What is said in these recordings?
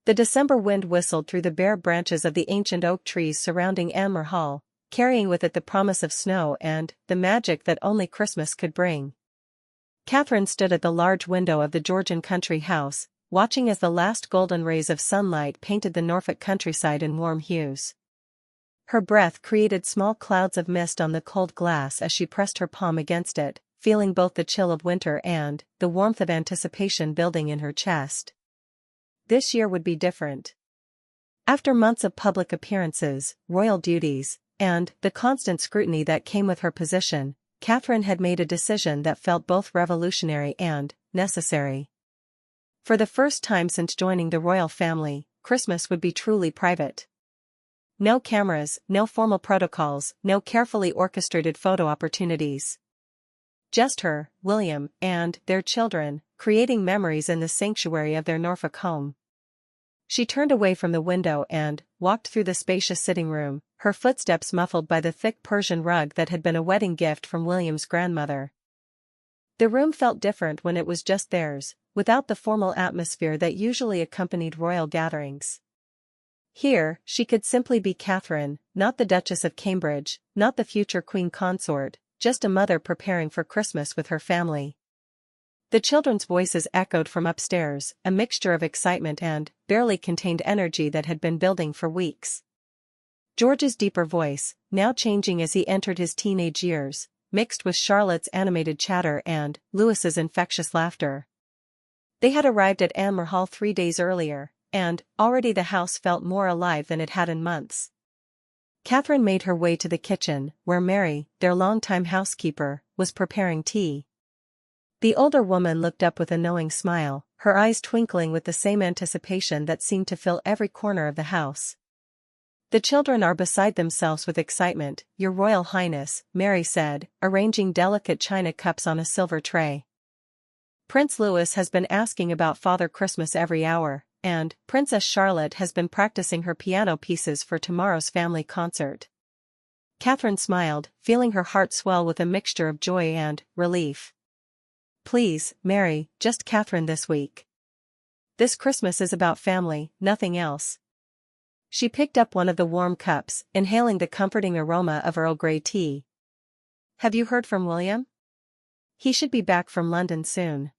The December wind whistled through the bare branches of the ancient oak trees surrounding Anmer Hall, carrying with it the promise of snow and the magic that only Christmas could bring. Catherine stood at the large window of the Georgian country house, watching as the last golden rays of sunlight painted the Norfolk countryside in warm hues. Her breath created small clouds of mist on the cold glass as she pressed her palm against it, feeling both the chill of winter and the warmth of anticipation building in her chest. This year would be different. After months of public appearances, royal duties, and the constant scrutiny that came with her position, Catherine had made a decision that felt both revolutionary and necessary. For the first time since joining the royal family, Christmas would be truly private. No cameras, no formal protocols, no carefully orchestrated photo opportunities. Just her, William, and their children, creating memories in the sanctuary of their Norfolk home. She turned away from the window and walked through the spacious sitting room, her footsteps muffled by the thick Persian rug that had been a wedding gift from William's grandmother. The room felt different when it was just theirs, without the formal atmosphere that usually accompanied royal gatherings. Here, she could simply be Catherine, not the Duchess of Cambridge, not the future queen consort, just a mother preparing for Christmas with her family. The children's voices echoed from upstairs, a mixture of excitement and barely contained energy that had been building for weeks. George's deeper voice, now changing as he entered his teenage years, mixed with Charlotte's animated chatter and Louis's infectious laughter. They had arrived at Anmer Hall 3 days earlier, and already the house felt more alive than it had in months. Catherine made her way to the kitchen, where Mary, their longtime housekeeper, was preparing tea. The older woman looked up with a knowing smile, her eyes twinkling with the same anticipation that seemed to fill every corner of the house. "The children are beside themselves with excitement, Your Royal Highness," Mary said, arranging delicate china cups on a silver tray. "Prince Louis has been asking about Father Christmas every hour, and Princess Charlotte has been practicing her piano pieces for tomorrow's family concert." Catherine smiled, feeling her heart swell with a mixture of joy and relief. "Please, Mary, just Catherine this week. This Christmas is about family, nothing else." She picked up one of the warm cups, inhaling the comforting aroma of Earl Grey tea. "Have you heard from William? He should be back from London soon.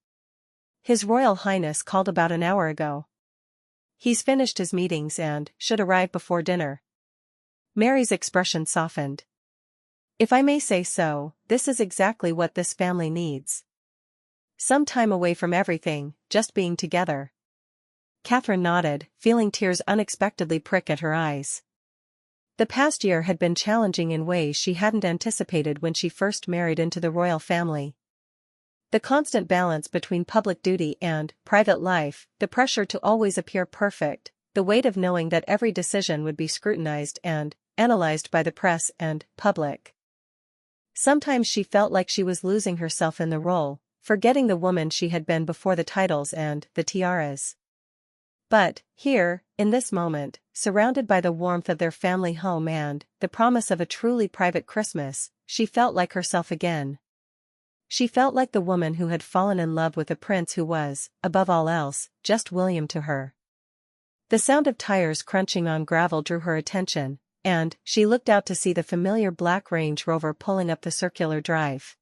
His Royal Highness called about an hour ago. He's finished his meetings and should arrive before dinner." Mary's expression softened. "If I may say so, this is exactly what this family needs. Some time away from everything, just being together." Catherine nodded, feeling tears unexpectedly prick at her eyes. The past year had been challenging in ways she hadn't anticipated when she first married into the royal family. The constant balance between public duty and private life, the pressure to always appear perfect, the weight of knowing that every decision would be scrutinized and analyzed by the press and public. Sometimes she felt like she was losing herself in the role, forgetting the woman she had been before the titles and the tiaras. But, here, in this moment, surrounded by the warmth of their family home and the promise of a truly private Christmas, she felt like herself again. She felt like the woman who had fallen in love with a prince who was, above all else, just William to her. The sound of tires crunching on gravel drew her attention, and she looked out to see the familiar black Range Rover pulling up the circular drive.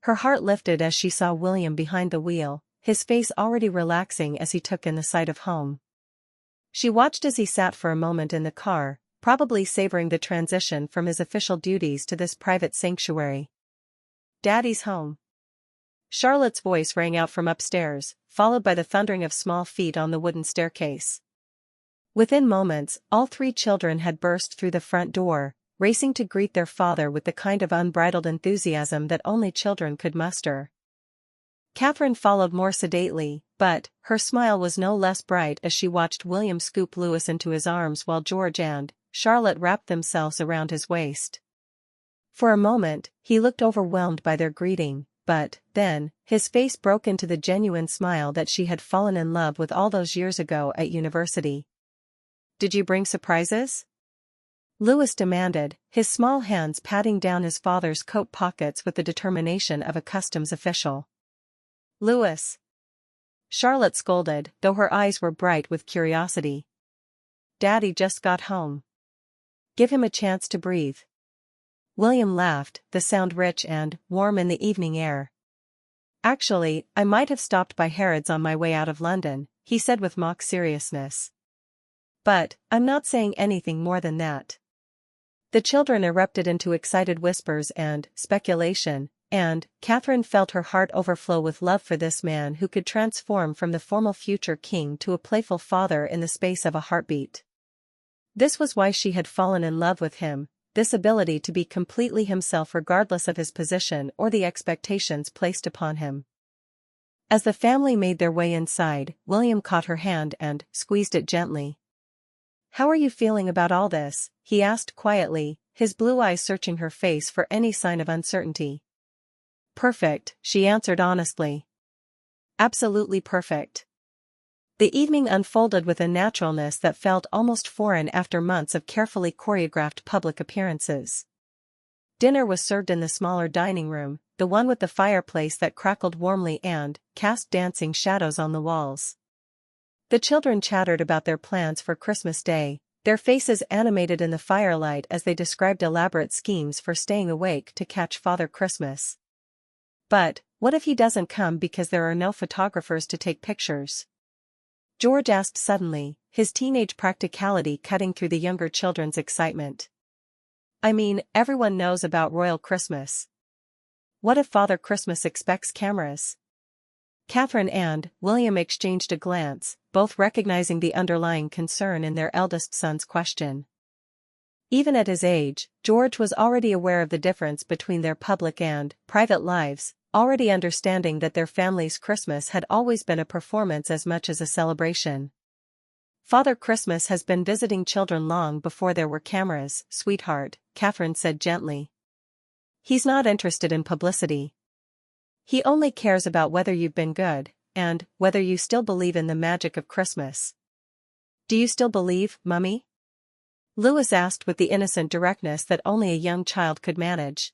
Her heart lifted as she saw William behind the wheel, his face already relaxing as he took in the sight of home. She watched as he sat for a moment in the car, probably savoring the transition from his official duties to this private sanctuary. "Daddy's home." Charlotte's voice rang out from upstairs, followed by the thundering of small feet on the wooden staircase. Within moments, all 3 children had burst through the front door, racing to greet their father with the kind of unbridled enthusiasm that only children could muster. Catherine followed more sedately, but her smile was no less bright as she watched William scoop Louis into his arms while George and Charlotte wrapped themselves around his waist. For a moment, he looked overwhelmed by their greeting, but then, his face broke into the genuine smile that she had fallen in love with all those years ago at university. "Did you bring surprises?" Louis demanded, his small hands patting down his father's coat pockets with the determination of a customs official. "Louis." Charlotte scolded, though her eyes were bright with curiosity. Daddy just got home. Give him a chance to breathe. William laughed, the sound rich and warm in the evening air. Actually, I might have stopped by Harrods on my way out of London, he said with mock seriousness. But, I'm not saying anything more than that. The children erupted into excited whispers and speculation, and Catherine felt her heart overflow with love for this man who could transform from the formal future king to a playful father in the space of a heartbeat. This was why she had fallen in love with him, this ability to be completely himself regardless of his position or the expectations placed upon him. As the family made their way inside, William caught her hand and squeezed it gently. How are you feeling about all this? He asked quietly, his blue eyes searching her face for any sign of uncertainty. Perfect, she answered honestly. Absolutely perfect. The evening unfolded with a naturalness that felt almost foreign after months of carefully choreographed public appearances. Dinner was served in the smaller dining room, the one with the fireplace that crackled warmly and cast dancing shadows on the walls. The children chattered about their plans for Christmas Day, their faces animated in the firelight as they described elaborate schemes for staying awake to catch Father Christmas. But, what if he doesn't come because there are no photographers to take pictures? George asked suddenly, his teenage practicality cutting through the younger children's excitement. I mean, everyone knows about Royal Christmas. What if Father Christmas expects cameras? Catherine and William exchanged a glance, both recognizing the underlying concern in their eldest son's question. Even at his age, George was already aware of the difference between their public and private lives, already understanding that their family's Christmas had always been a performance as much as a celebration. Father Christmas has been visiting children long before there were cameras, sweetheart, Catherine said gently. He's not interested in publicity. He only cares about whether you've been good, and whether you still believe in the magic of Christmas. Do you still believe, Mummy? Louis asked with the innocent directness that only a young child could manage.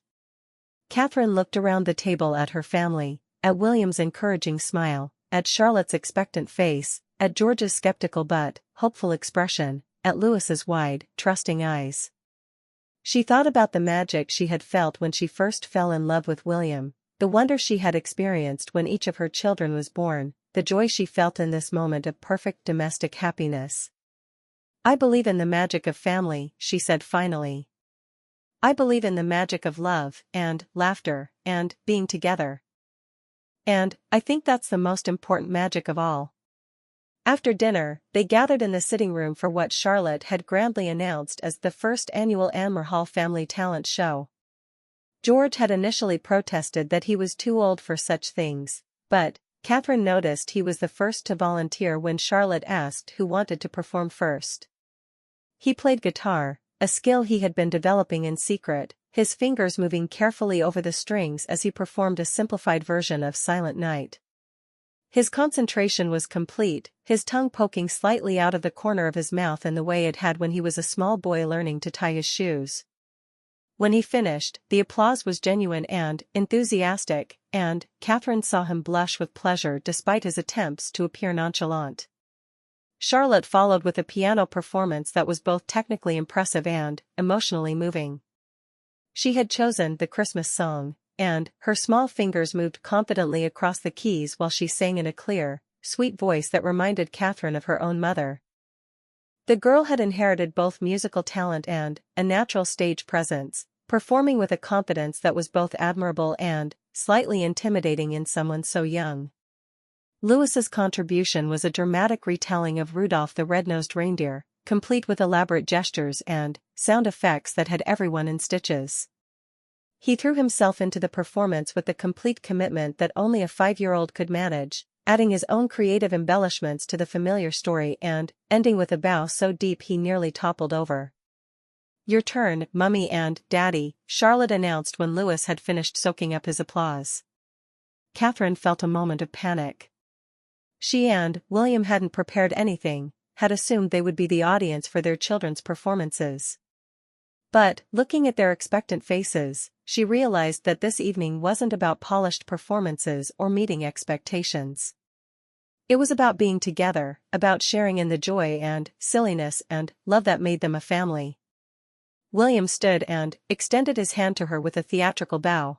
Catherine looked around the table at her family, at William's encouraging smile, at Charlotte's expectant face, at George's skeptical but hopeful expression, at Louis's wide, trusting eyes. She thought about the magic she had felt when she first fell in love with William, the wonder she had experienced when each of her children was born, the joy she felt in this moment of perfect domestic happiness. I believe in the magic of family, she said finally. I believe in the magic of love, and laughter, and being together. And I think that's the most important magic of all. After dinner, they gathered in the sitting room for what Charlotte had grandly announced as the first annual Anmer Hall Family Talent Show. George had initially protested that he was too old for such things, but Catherine noticed he was the first to volunteer when Charlotte asked who wanted to perform first. He played guitar, a skill he had been developing in secret, his fingers moving carefully over the strings as he performed a simplified version of Silent Night. His concentration was complete, his tongue poking slightly out of the corner of his mouth in the way it had when he was a small boy learning to tie his shoes. When he finished, the applause was genuine and enthusiastic, and Catherine saw him blush with pleasure despite his attempts to appear nonchalant. Charlotte followed with a piano performance that was both technically impressive and emotionally moving. She had chosen the Christmas song, and her small fingers moved confidently across the keys while she sang in a clear, sweet voice that reminded Catherine of her own mother. The girl had inherited both musical talent and a natural stage presence, performing with a confidence that was both admirable and slightly intimidating in someone so young. Louis's contribution was a dramatic retelling of Rudolph the Red-Nosed Reindeer, complete with elaborate gestures and sound effects that had everyone in stitches. He threw himself into the performance with the complete commitment that only a 5-year-old could manage, adding his own creative embellishments to the familiar story and ending with a bow so deep he nearly toppled over. Your turn, Mummy and Daddy, Charlotte announced when Louis had finished soaking up his applause. Catherine felt a moment of panic. She and William hadn't prepared anything, had assumed they would be the audience for their children's performances. But, looking at their expectant faces, she realized that this evening wasn't about polished performances or meeting expectations. It was about being together, about sharing in the joy and silliness and love that made them a family. William stood and extended his hand to her with a theatrical bow.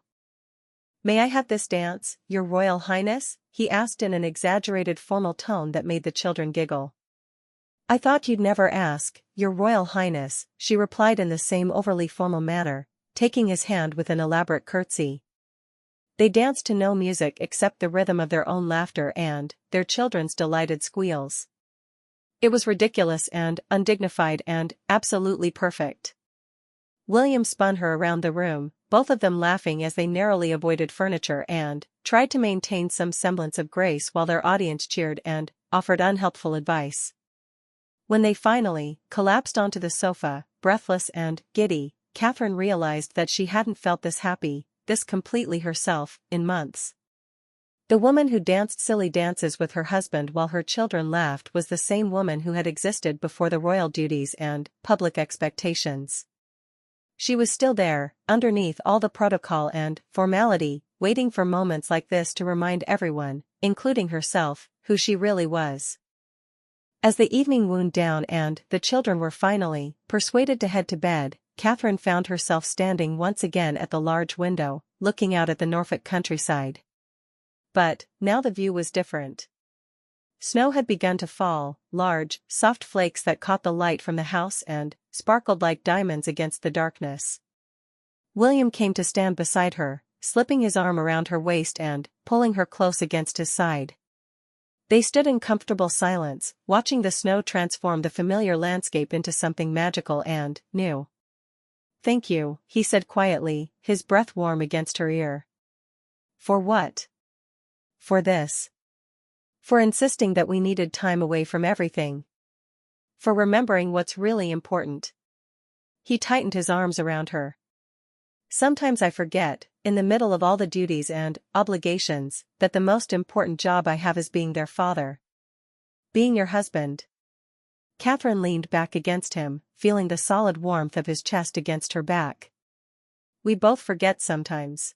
"May I have this dance, Your Royal Highness?" he asked in an exaggerated formal tone that made the children giggle. "I thought you'd never ask, Your Royal Highness," she replied in the same overly formal manner, taking his hand with an elaborate curtsy. They danced to no music except the rhythm of their own laughter and their children's delighted squeals. It was ridiculous and undignified and absolutely perfect. William spun her around the room, both of them laughing as they narrowly avoided furniture and tried to maintain some semblance of grace while their audience cheered and offered unhelpful advice. When they finally collapsed onto the sofa, breathless and giddy, Catherine realized that she hadn't felt this happy, this completely herself, in months. The woman who danced silly dances with her husband while her children laughed was the same woman who had existed before the royal duties and public expectations. She was still there, underneath all the protocol and formality, waiting for moments like this to remind everyone, including herself, who she really was. As the evening wound down and the children were finally persuaded to head to bed, Catherine found herself standing once again at the large window, looking out at the Norfolk countryside. But now the view was different. Snow had begun to fall, large, soft flakes that caught the light from the house and sparkled like diamonds against the darkness. William came to stand beside her, slipping his arm around her waist and pulling her close against his side. They stood in comfortable silence, watching the snow transform the familiar landscape into something magical and new. "Thank you," he said quietly, his breath warm against her ear. "For what?" "For this. For insisting that we needed time away from everything. For remembering what's really important." He tightened his arms around her. "Sometimes I forget, in the middle of all the duties and obligations, that the most important job I have is being their father. Being your husband." Catherine leaned back against him, feeling the solid warmth of his chest against her back. "We both forget sometimes.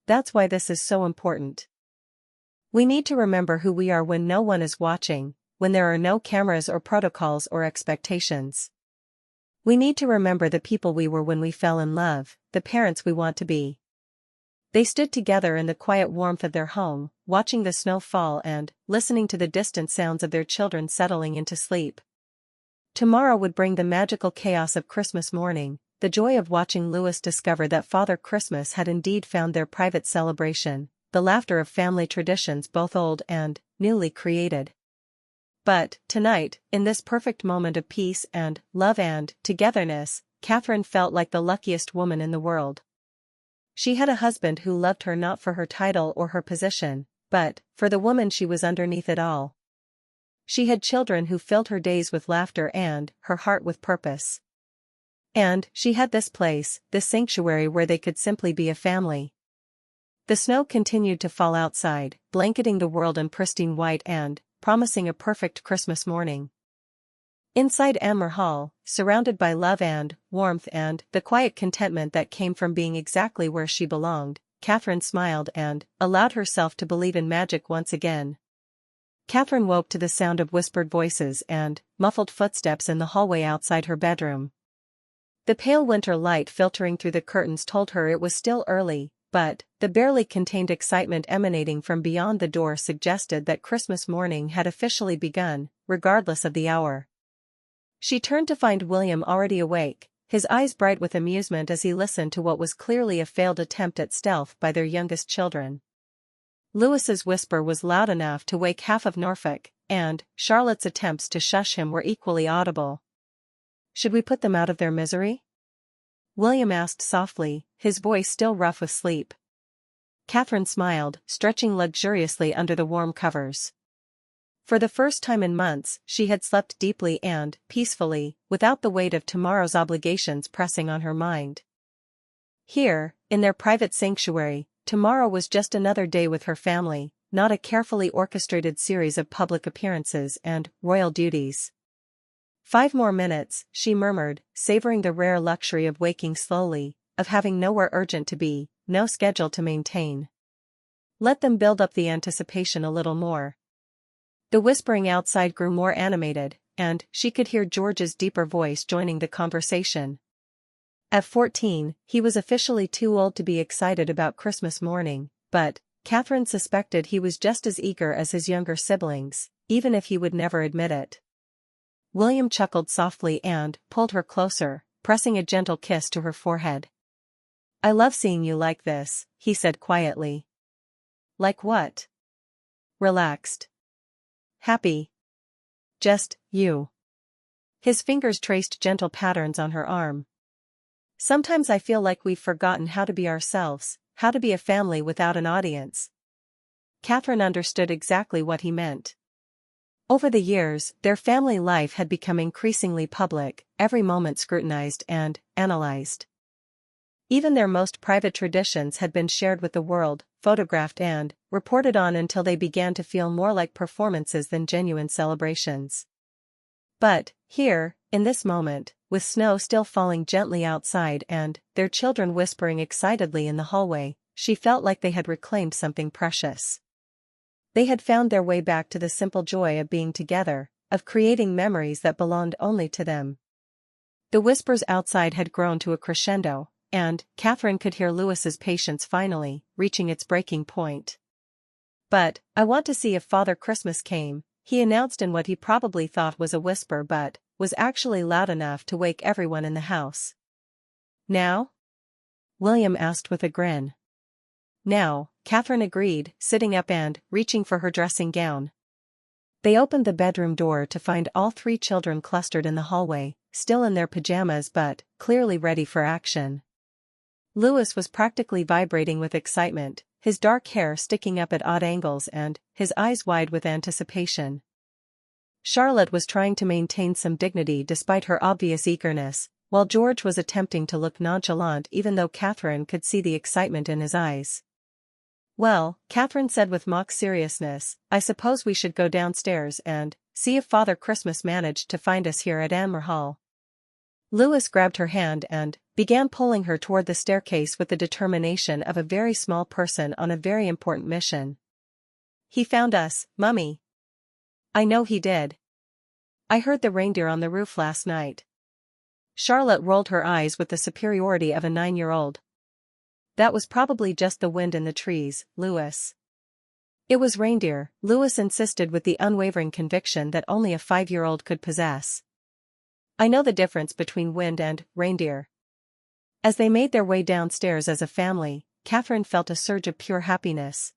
That's why this is so important. We need to remember who we are when no one is watching, when there are no cameras or protocols or expectations. We need to remember the people we were when we fell in love, the parents we want to be." They stood together in the quiet warmth of their home, watching the snow fall and listening to the distant sounds of their children settling into sleep. Tomorrow would bring the magical chaos of Christmas morning, the joy of watching Louis discover that Father Christmas had indeed found their private celebration, the laughter of family traditions both old and newly created. But, tonight, in this perfect moment of peace and love and togetherness, Catherine felt like the luckiest woman in the world. She had a husband who loved her not for her title or her position, but for the woman she was underneath it all. She had children who filled her days with laughter and her heart with purpose. And she had this place, this sanctuary where they could simply be a family. The snow continued to fall outside, blanketing the world in pristine white and promising a perfect Christmas morning. Inside Anmer Hall, surrounded by love and warmth and the quiet contentment that came from being exactly where she belonged, Catherine smiled and allowed herself to believe in magic once again. Catherine woke to the sound of whispered voices and muffled footsteps in the hallway outside her bedroom. The pale winter light filtering through the curtains told her it was still early, but the barely contained excitement emanating from beyond the door suggested that Christmas morning had officially begun, regardless of the hour. She turned to find William already awake, his eyes bright with amusement as he listened to what was clearly a failed attempt at stealth by their youngest children. Louis's whisper was loud enough to wake half of Norfolk, and Charlotte's attempts to shush him were equally audible. "Should we put them out of their misery?" William asked softly, his voice still rough with sleep. Catherine smiled, stretching luxuriously under the warm covers. For the first time in months, she had slept deeply and peacefully, without the weight of tomorrow's obligations pressing on her mind. Here, in their private sanctuary, tomorrow was just another day with her family, not a carefully orchestrated series of public appearances and royal duties. 5 more minutes, she murmured, savoring the rare luxury of waking slowly, of having nowhere urgent to be, no schedule to maintain. Let them build up the anticipation a little more. The whispering outside grew more animated, and she could hear George's deeper voice joining the conversation. At 14, he was officially too old to be excited about Christmas morning, but Catherine suspected he was just as eager as his younger siblings, even if he would never admit it. William chuckled softly and pulled her closer, pressing a gentle kiss to her forehead. "I love seeing you like this," he said quietly. "Like what?" "Relaxed. Happy. Just you." His fingers traced gentle patterns on her arm. "Sometimes I feel like we've forgotten how to be ourselves, how to be a family without an audience." Catherine understood exactly what he meant. Over the years, their family life had become increasingly public, every moment scrutinized and analyzed. Even their most private traditions had been shared with the world, photographed and reported on until they began to feel more like performances than genuine celebrations. But, here, in this moment, with snow still falling gently outside and their children whispering excitedly in the hallway, she felt like they had reclaimed something precious. They had found their way back to the simple joy of being together, of creating memories that belonged only to them. The whispers outside had grown to a crescendo, and Catherine could hear Louis's patience finally reaching its breaking point. "But I want to see if Father Christmas came," he announced in what he probably thought was a whisper but was actually loud enough to wake everyone in the house. "Now?" William asked with a grin. "Now," Catherine agreed, sitting up and reaching for her dressing gown. They opened the bedroom door to find all three children clustered in the hallway, still in their pajamas but clearly ready for action. Louis was practically vibrating with excitement, his dark hair sticking up at odd angles and his eyes wide with anticipation. Charlotte was trying to maintain some dignity despite her obvious eagerness, while George was attempting to look nonchalant even though Catherine could see the excitement in his eyes. "Well," Catherine said with mock seriousness, "I suppose we should go downstairs and see if Father Christmas managed to find us here at Anmer Hall." Louis grabbed her hand and began pulling her toward the staircase with the determination of a very small person on a very important mission. "He found us, Mummy." "I know he did. I heard the reindeer on the roof last night." Charlotte rolled her eyes with the superiority of a 9-year-old. "That was probably just the wind in the trees, Louis." "It was reindeer," Louis insisted with the unwavering conviction that only a 5-year-old could possess. "I know the difference between wind and reindeer." As they made their way downstairs as a family, Catherine felt a surge of pure happiness.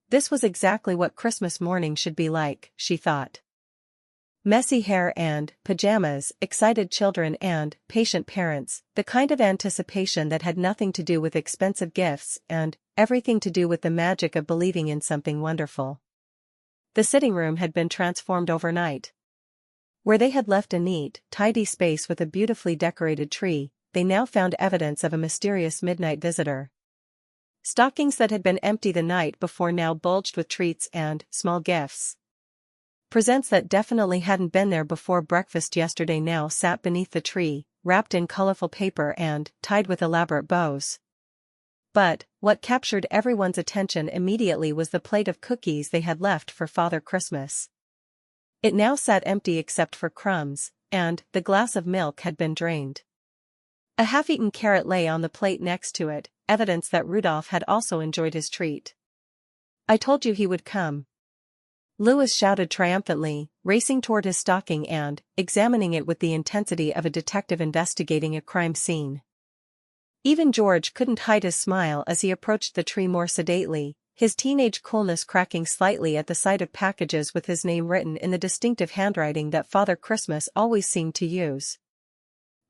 This was exactly what Christmas morning should be like, she thought. Messy hair and pajamas, excited children and patient parents, the kind of anticipation that had nothing to do with expensive gifts and everything to do with the magic of believing in something wonderful. The sitting room had been transformed overnight. Where they had left a neat, tidy space with a beautifully decorated tree, they now found evidence of a mysterious midnight visitor. Stockings that had been empty the night before now bulged with treats and small gifts. Presents that definitely hadn't been there before breakfast yesterday now sat beneath the tree, wrapped in colorful paper and tied with elaborate bows. But what captured everyone's attention immediately was the plate of cookies they had left for Father Christmas. It now sat empty except for crumbs, and the glass of milk had been drained. A half-eaten carrot lay on the plate next to it, evidence that Rudolph had also enjoyed his treat. "I told you he would come," Louis shouted triumphantly, racing toward his stocking and examining it with the intensity of a detective investigating a crime scene. Even George couldn't hide his smile as he approached the tree more sedately, his teenage coolness cracking slightly at the sight of packages with his name written in the distinctive handwriting that Father Christmas always seemed to use.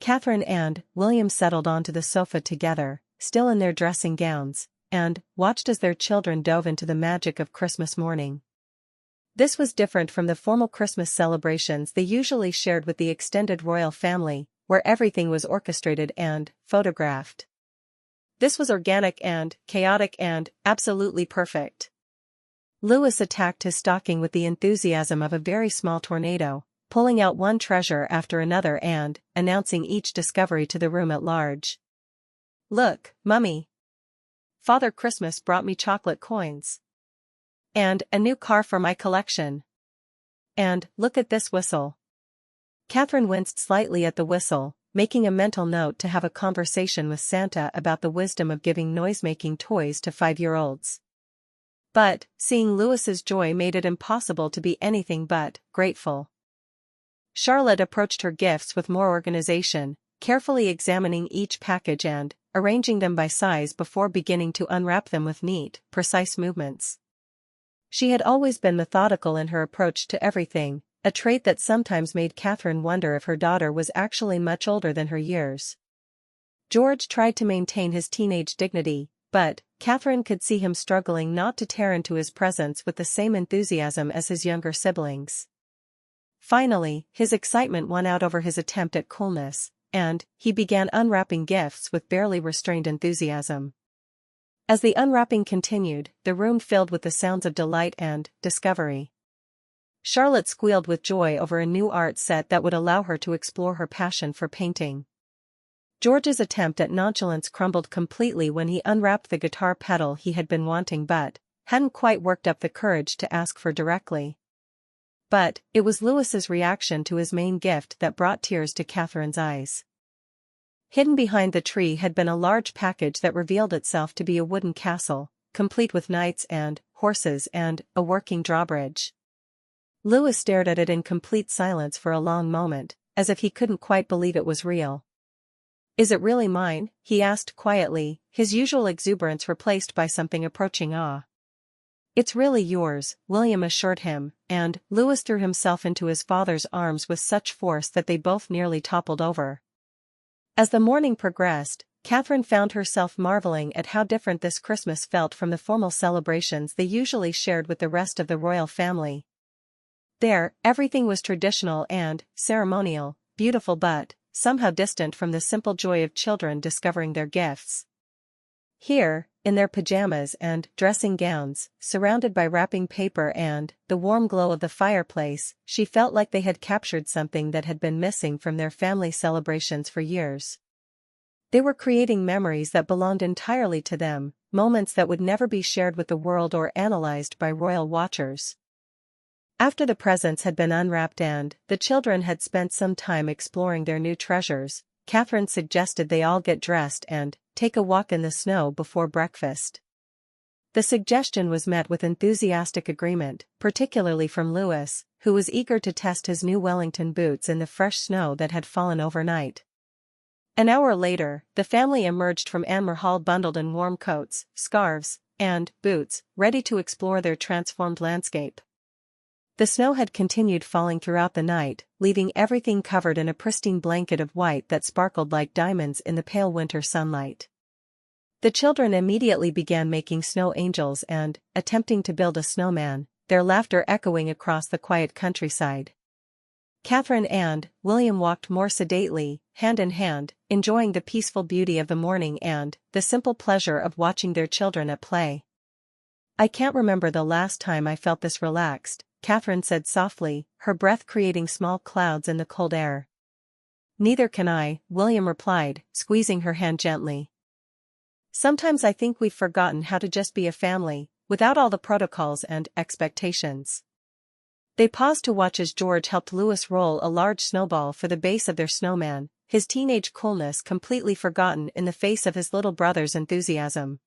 Catherine and William settled onto the sofa together, still in their dressing gowns, and watched as their children dove into the magic of Christmas morning. This was different from the formal Christmas celebrations they usually shared with the extended royal family, where everything was orchestrated and photographed. This was organic and chaotic and absolutely perfect. Louis attacked his stocking with the enthusiasm of a very small tornado, pulling out one treasure after another and announcing each discovery to the room at large. "Look, Mummy. Father Christmas brought me chocolate coins. And a new car for my collection." And, look at this whistle. Catherine winced slightly at the whistle, making a mental note to have a conversation with Santa about the wisdom of giving noise-making toys to 5-year-olds. But, seeing Louis's joy made it impossible to be anything but grateful. Charlotte approached her gifts with more organization, carefully examining each package and arranging them by size before beginning to unwrap them with neat, precise movements. She had always been methodical in her approach to everything, a trait that sometimes made Catherine wonder if her daughter was actually much older than her years. George tried to maintain his teenage dignity, but Catherine could see him struggling not to tear into his presents with the same enthusiasm as his younger siblings. Finally, his excitement won out over his attempt at coolness, and he began unwrapping gifts with barely restrained enthusiasm. As the unwrapping continued, the room filled with the sounds of delight and discovery. Charlotte squealed with joy over a new art set that would allow her to explore her passion for painting. George's attempt at nonchalance crumbled completely when he unwrapped the guitar pedal he had been wanting but hadn't quite worked up the courage to ask for directly. But it was Louis's reaction to his main gift that brought tears to Catherine's eyes. Hidden behind the tree had been a large package that revealed itself to be a wooden castle, complete with knights and horses and a working drawbridge. Louis stared at it in complete silence for a long moment, as if he couldn't quite believe it was real. "Is it really mine?" he asked quietly, his usual exuberance replaced by something approaching awe. "It's really yours," William assured him, and Louis threw himself into his father's arms with such force that they both nearly toppled over. As the morning progressed, Catherine found herself marveling at how different this Christmas felt from the formal celebrations they usually shared with the rest of the royal family. There, everything was traditional and ceremonial, beautiful but somehow distant from the simple joy of children discovering their gifts. Here, in their pajamas and dressing gowns, surrounded by wrapping paper and the warm glow of the fireplace, she felt like they had captured something that had been missing from their family celebrations for years. They were creating memories that belonged entirely to them, moments that would never be shared with the world or analyzed by royal watchers. After the presents had been unwrapped and the children had spent some time exploring their new treasures, Catherine suggested they all get dressed and take a walk in the snow before breakfast. The suggestion was met with enthusiastic agreement, particularly from Louis, who was eager to test his new Wellington boots in the fresh snow that had fallen overnight. An hour later, the family emerged from Anmer Hall bundled in warm coats, scarves, and boots, ready to explore their transformed landscape. The snow had continued falling throughout the night, leaving everything covered in a pristine blanket of white that sparkled like diamonds in the pale winter sunlight. The children immediately began making snow angels and attempting to build a snowman, their laughter echoing across the quiet countryside. Catherine and William walked more sedately, hand in hand, enjoying the peaceful beauty of the morning and the simple pleasure of watching their children at play. "I can't remember the last time I felt this relaxed," Catherine said softly, her breath creating small clouds in the cold air. "Neither can I," William replied, squeezing her hand gently. "Sometimes I think we've forgotten how to just be a family, without all the protocols and expectations." They paused to watch as George helped Louis roll a large snowball for the base of their snowman, his teenage coolness completely forgotten in the face of his little brother's enthusiasm.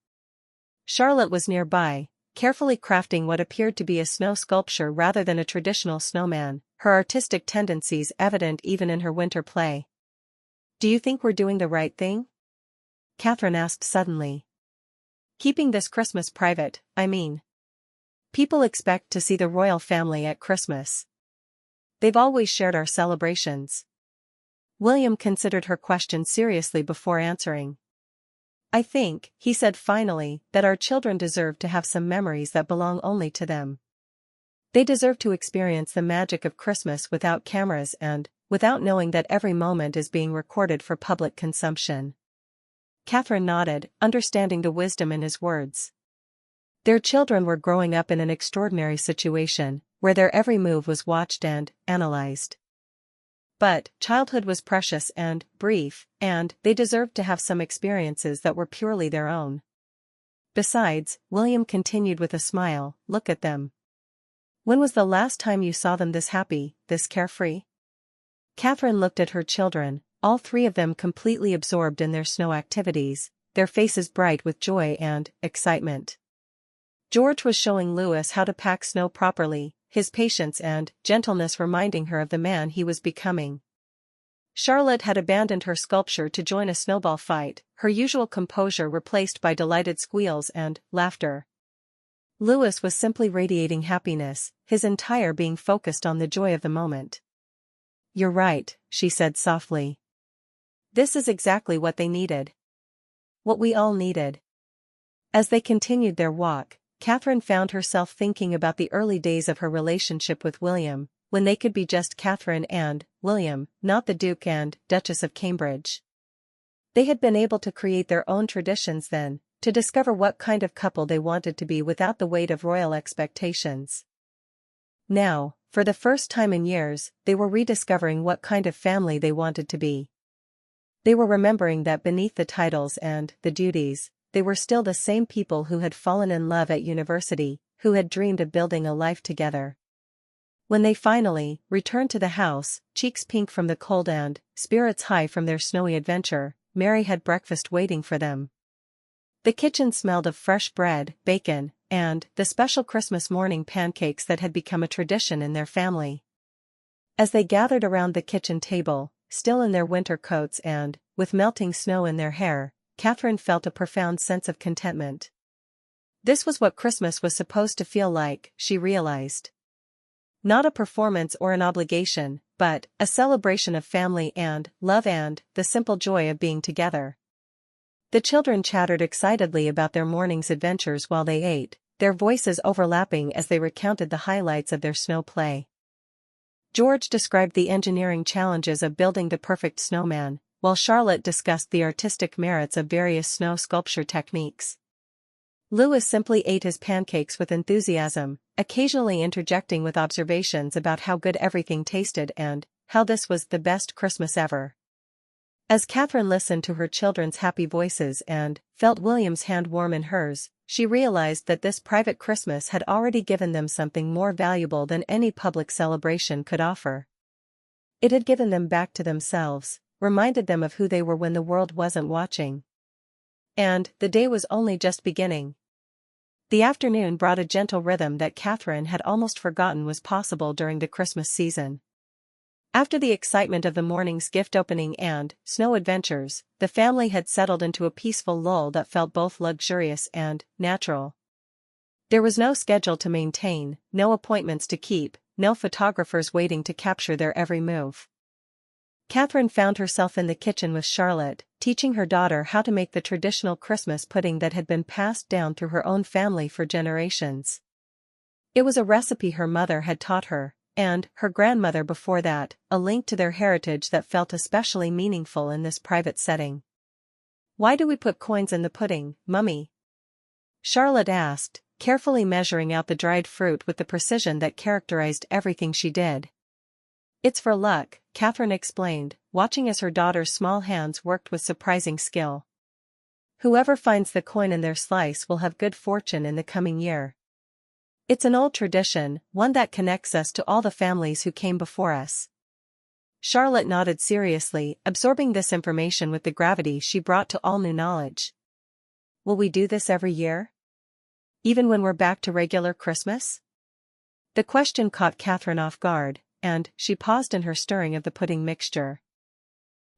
Charlotte was nearby, carefully crafting what appeared to be a snow sculpture rather than a traditional snowman, her artistic tendencies evident even in her winter play. "Do you think we're doing the right thing?" Catherine asked suddenly. "Keeping this Christmas private, I mean. People expect to see the royal family at Christmas. They've always shared our celebrations." William considered her question seriously before answering. "I think," he said finally, "that our children deserve to have some memories that belong only to them. They deserve to experience the magic of Christmas without cameras and without knowing that every moment is being recorded for public consumption." Catherine nodded, understanding the wisdom in his words. Their children were growing up in an extraordinary situation, where their every move was watched and analyzed. But childhood was precious and brief, and they deserved to have some experiences that were purely their own. Besides, William continued with a smile, "Look at them. When was the last time you saw them this happy, this carefree? Catherine looked at her children, all three of them completely absorbed in their snow activities, their faces bright with joy and excitement. George was showing Louis how to pack snow properly, his patience and gentleness reminding her of the man he was becoming. Charlotte had abandoned her sculpture to join a snowball fight, her usual composure replaced by delighted squeals and laughter. Louis was simply radiating happiness, his entire being focused on the joy of the moment. "You're right," she said softly. "This is exactly what they needed. What we all needed." As they continued their walk, Catherine found herself thinking about the early days of her relationship with William, when they could be just Catherine and William, not the Duke and Duchess of Cambridge. They had been able to create their own traditions then, to discover what kind of couple they wanted to be without the weight of royal expectations. Now, for the first time in years, they were rediscovering what kind of family they wanted to be. They were remembering that beneath the titles and the duties, they were still the same people who had fallen in love at university, who had dreamed of building a life together. When they finally returned to the house, cheeks pink from the cold and spirits high from their snowy adventure, Mary had breakfast waiting for them. The kitchen smelled of fresh bread, bacon, and the special Christmas morning pancakes that had become a tradition in their family. As they gathered around the kitchen table, still in their winter coats and with melting snow in their hair, Catherine felt a profound sense of contentment. This was what Christmas was supposed to feel like, she realized. Not a performance or an obligation, but a celebration of family and love and the simple joy of being together. The children chattered excitedly about their morning's adventures while they ate, their voices overlapping as they recounted the highlights of their snow play. George described the engineering challenges of building the perfect snowman, while Charlotte discussed the artistic merits of various snow sculpture techniques. Louis simply ate his pancakes with enthusiasm, occasionally interjecting with observations about how good everything tasted and how this was the best Christmas ever. As Catherine listened to her children's happy voices and felt William's hand warm in hers, she realized that this private Christmas had already given them something more valuable than any public celebration could offer. It had given them back to themselves, reminded them of who they were when the world wasn't watching. And the day was only just beginning. The afternoon brought a gentle rhythm that Catherine had almost forgotten was possible during the Christmas season. After the excitement of the morning's gift opening and snow adventures, the family had settled into a peaceful lull that felt both luxurious and natural. There was no schedule to maintain, no appointments to keep, no photographers waiting to capture their every move. Catherine found herself in the kitchen with Charlotte, teaching her daughter how to make the traditional Christmas pudding that had been passed down through her own family for generations. It was a recipe her mother had taught her, and her grandmother before that, a link to their heritage that felt especially meaningful in this private setting. "Why do we put coins in the pudding, Mummy?" Charlotte asked, carefully measuring out the dried fruit with the precision that characterized everything she did. "It's for luck," Catherine explained, watching as her daughter's small hands worked with surprising skill. "Whoever finds the coin in their slice will have good fortune in the coming year. It's an old tradition, one that connects us to all the families who came before us." Charlotte nodded seriously, absorbing this information with the gravity she brought to all new knowledge. "Will we do this every year? Even when we're back to regular Christmas?" The question caught Catherine off guard, and she paused in her stirring of the pudding mixture.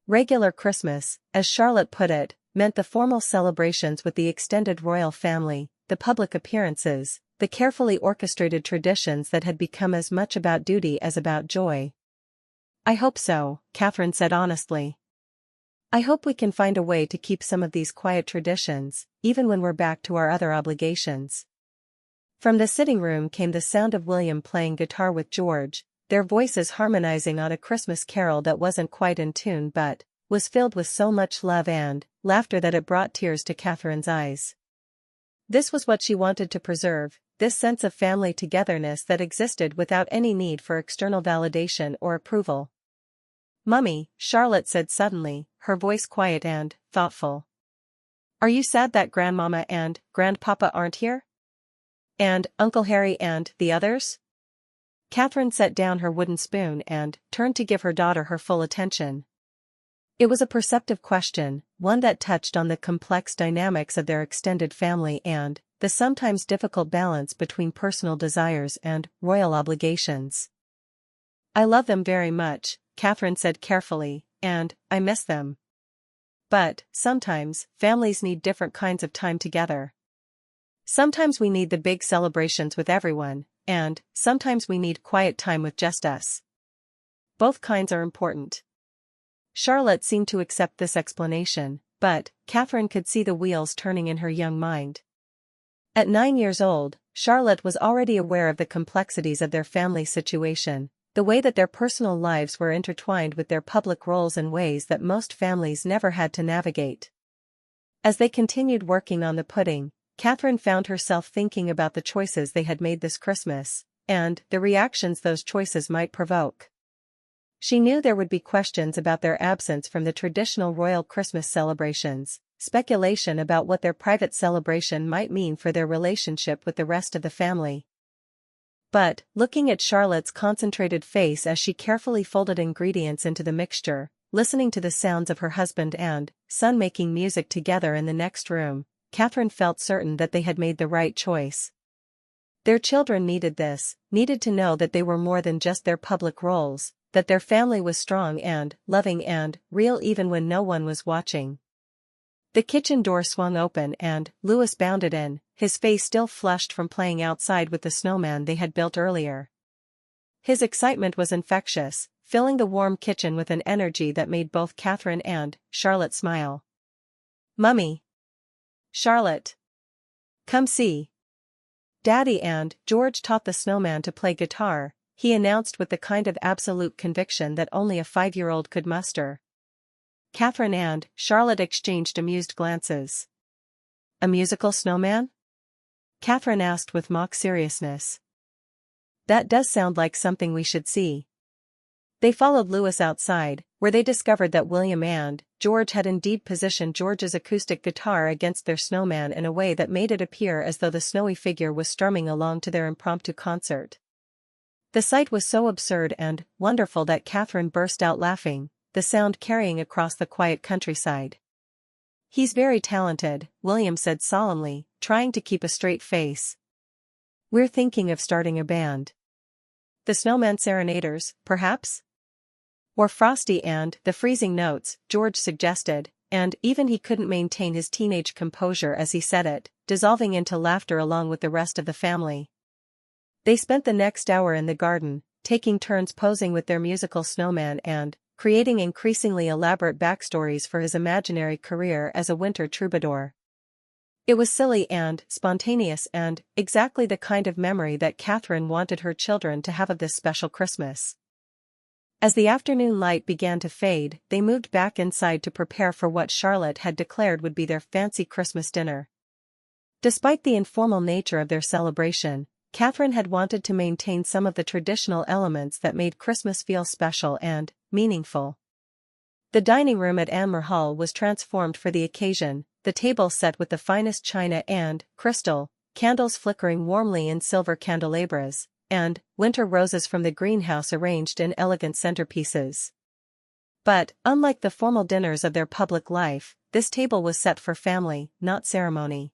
Regular Christmas, as Charlotte put it, meant the formal celebrations with the extended royal family, the public appearances, the carefully orchestrated traditions that had become as much about duty as about joy. "I hope so," Catherine said honestly. "I hope we can find a way to keep some of these quiet traditions, even when we're back to our other obligations." From the sitting room came the sound of William playing guitar with George, their voices harmonizing on a Christmas carol that wasn't quite in tune but was filled with so much love and laughter that it brought tears to Catherine's eyes. This was what she wanted to preserve, this sense of family togetherness that existed without any need for external validation or approval. "Mummy," Charlotte said suddenly, her voice quiet and thoughtful. "Are you sad that Grandmama and Grandpapa aren't here? And Uncle Harry and the others?" Catherine set down her wooden spoon and turned to give her daughter her full attention. It was a perceptive question, one that touched on the complex dynamics of their extended family and the sometimes difficult balance between personal desires and royal obligations. "I love them very much," Catherine said carefully, "and I miss them. But, sometimes, families need different kinds of time together. Sometimes we need the big celebrations with everyone, and sometimes we need quiet time with just us. Both kinds are important." Charlotte seemed to accept this explanation, but Catherine could see the wheels turning in her young mind. At 9 years old, Charlotte was already aware of the complexities of their family situation, the way that their personal lives were intertwined with their public roles in ways that most families never had to navigate. As they continued working on the pudding, Catherine found herself thinking about the choices they had made this Christmas, and the reactions those choices might provoke. She knew there would be questions about their absence from the traditional royal Christmas celebrations, speculation about what their private celebration might mean for their relationship with the rest of the family. But, looking at Charlotte's concentrated face as she carefully folded ingredients into the mixture, listening to the sounds of her husband and son making music together in the next room, Catherine felt certain that they had made the right choice. Their children needed this, needed to know that they were more than just their public roles, that their family was strong and loving and real even when no one was watching. The kitchen door swung open and Louis bounded in, his face still flushed from playing outside with the snowman they had built earlier. His excitement was infectious, filling the warm kitchen with an energy that made both Catherine and Charlotte smile. "Mummy! Charlotte! Come see! Daddy and George taught the snowman to play guitar," he announced with the kind of absolute conviction that only a 5-year-old could muster. Catherine and Charlotte exchanged amused glances. "A musical snowman?" Catherine asked with mock seriousness. "That does sound like something we should see." They followed Louis outside, where they discovered that William and George had indeed positioned George's acoustic guitar against their snowman in a way that made it appear as though the snowy figure was strumming along to their impromptu concert. The sight was so absurd and wonderful that Catherine burst out laughing, the sound carrying across the quiet countryside. "He's very talented," William said solemnly, trying to keep a straight face. "We're thinking of starting a band. The Snowman Serenaders, perhaps? Or Frosty and the Freezing Notes," George suggested, and even he couldn't maintain his teenage composure as he said it, dissolving into laughter along with the rest of the family. They spent the next hour in the garden, taking turns posing with their musical snowman and creating increasingly elaborate backstories for his imaginary career as a winter troubadour. It was silly and spontaneous and exactly the kind of memory that Catherine wanted her children to have of this special Christmas. As the afternoon light began to fade, they moved back inside to prepare for what Charlotte had declared would be their fancy Christmas dinner. Despite the informal nature of their celebration, Catherine had wanted to maintain some of the traditional elements that made Christmas feel special and meaningful. The dining room at Anmer Hall was transformed for the occasion, the table set with the finest china and crystal, candles flickering warmly in silver candelabras, and winter roses from the greenhouse arranged in elegant centerpieces. But, unlike the formal dinners of their public life, this table was set for family, not ceremony.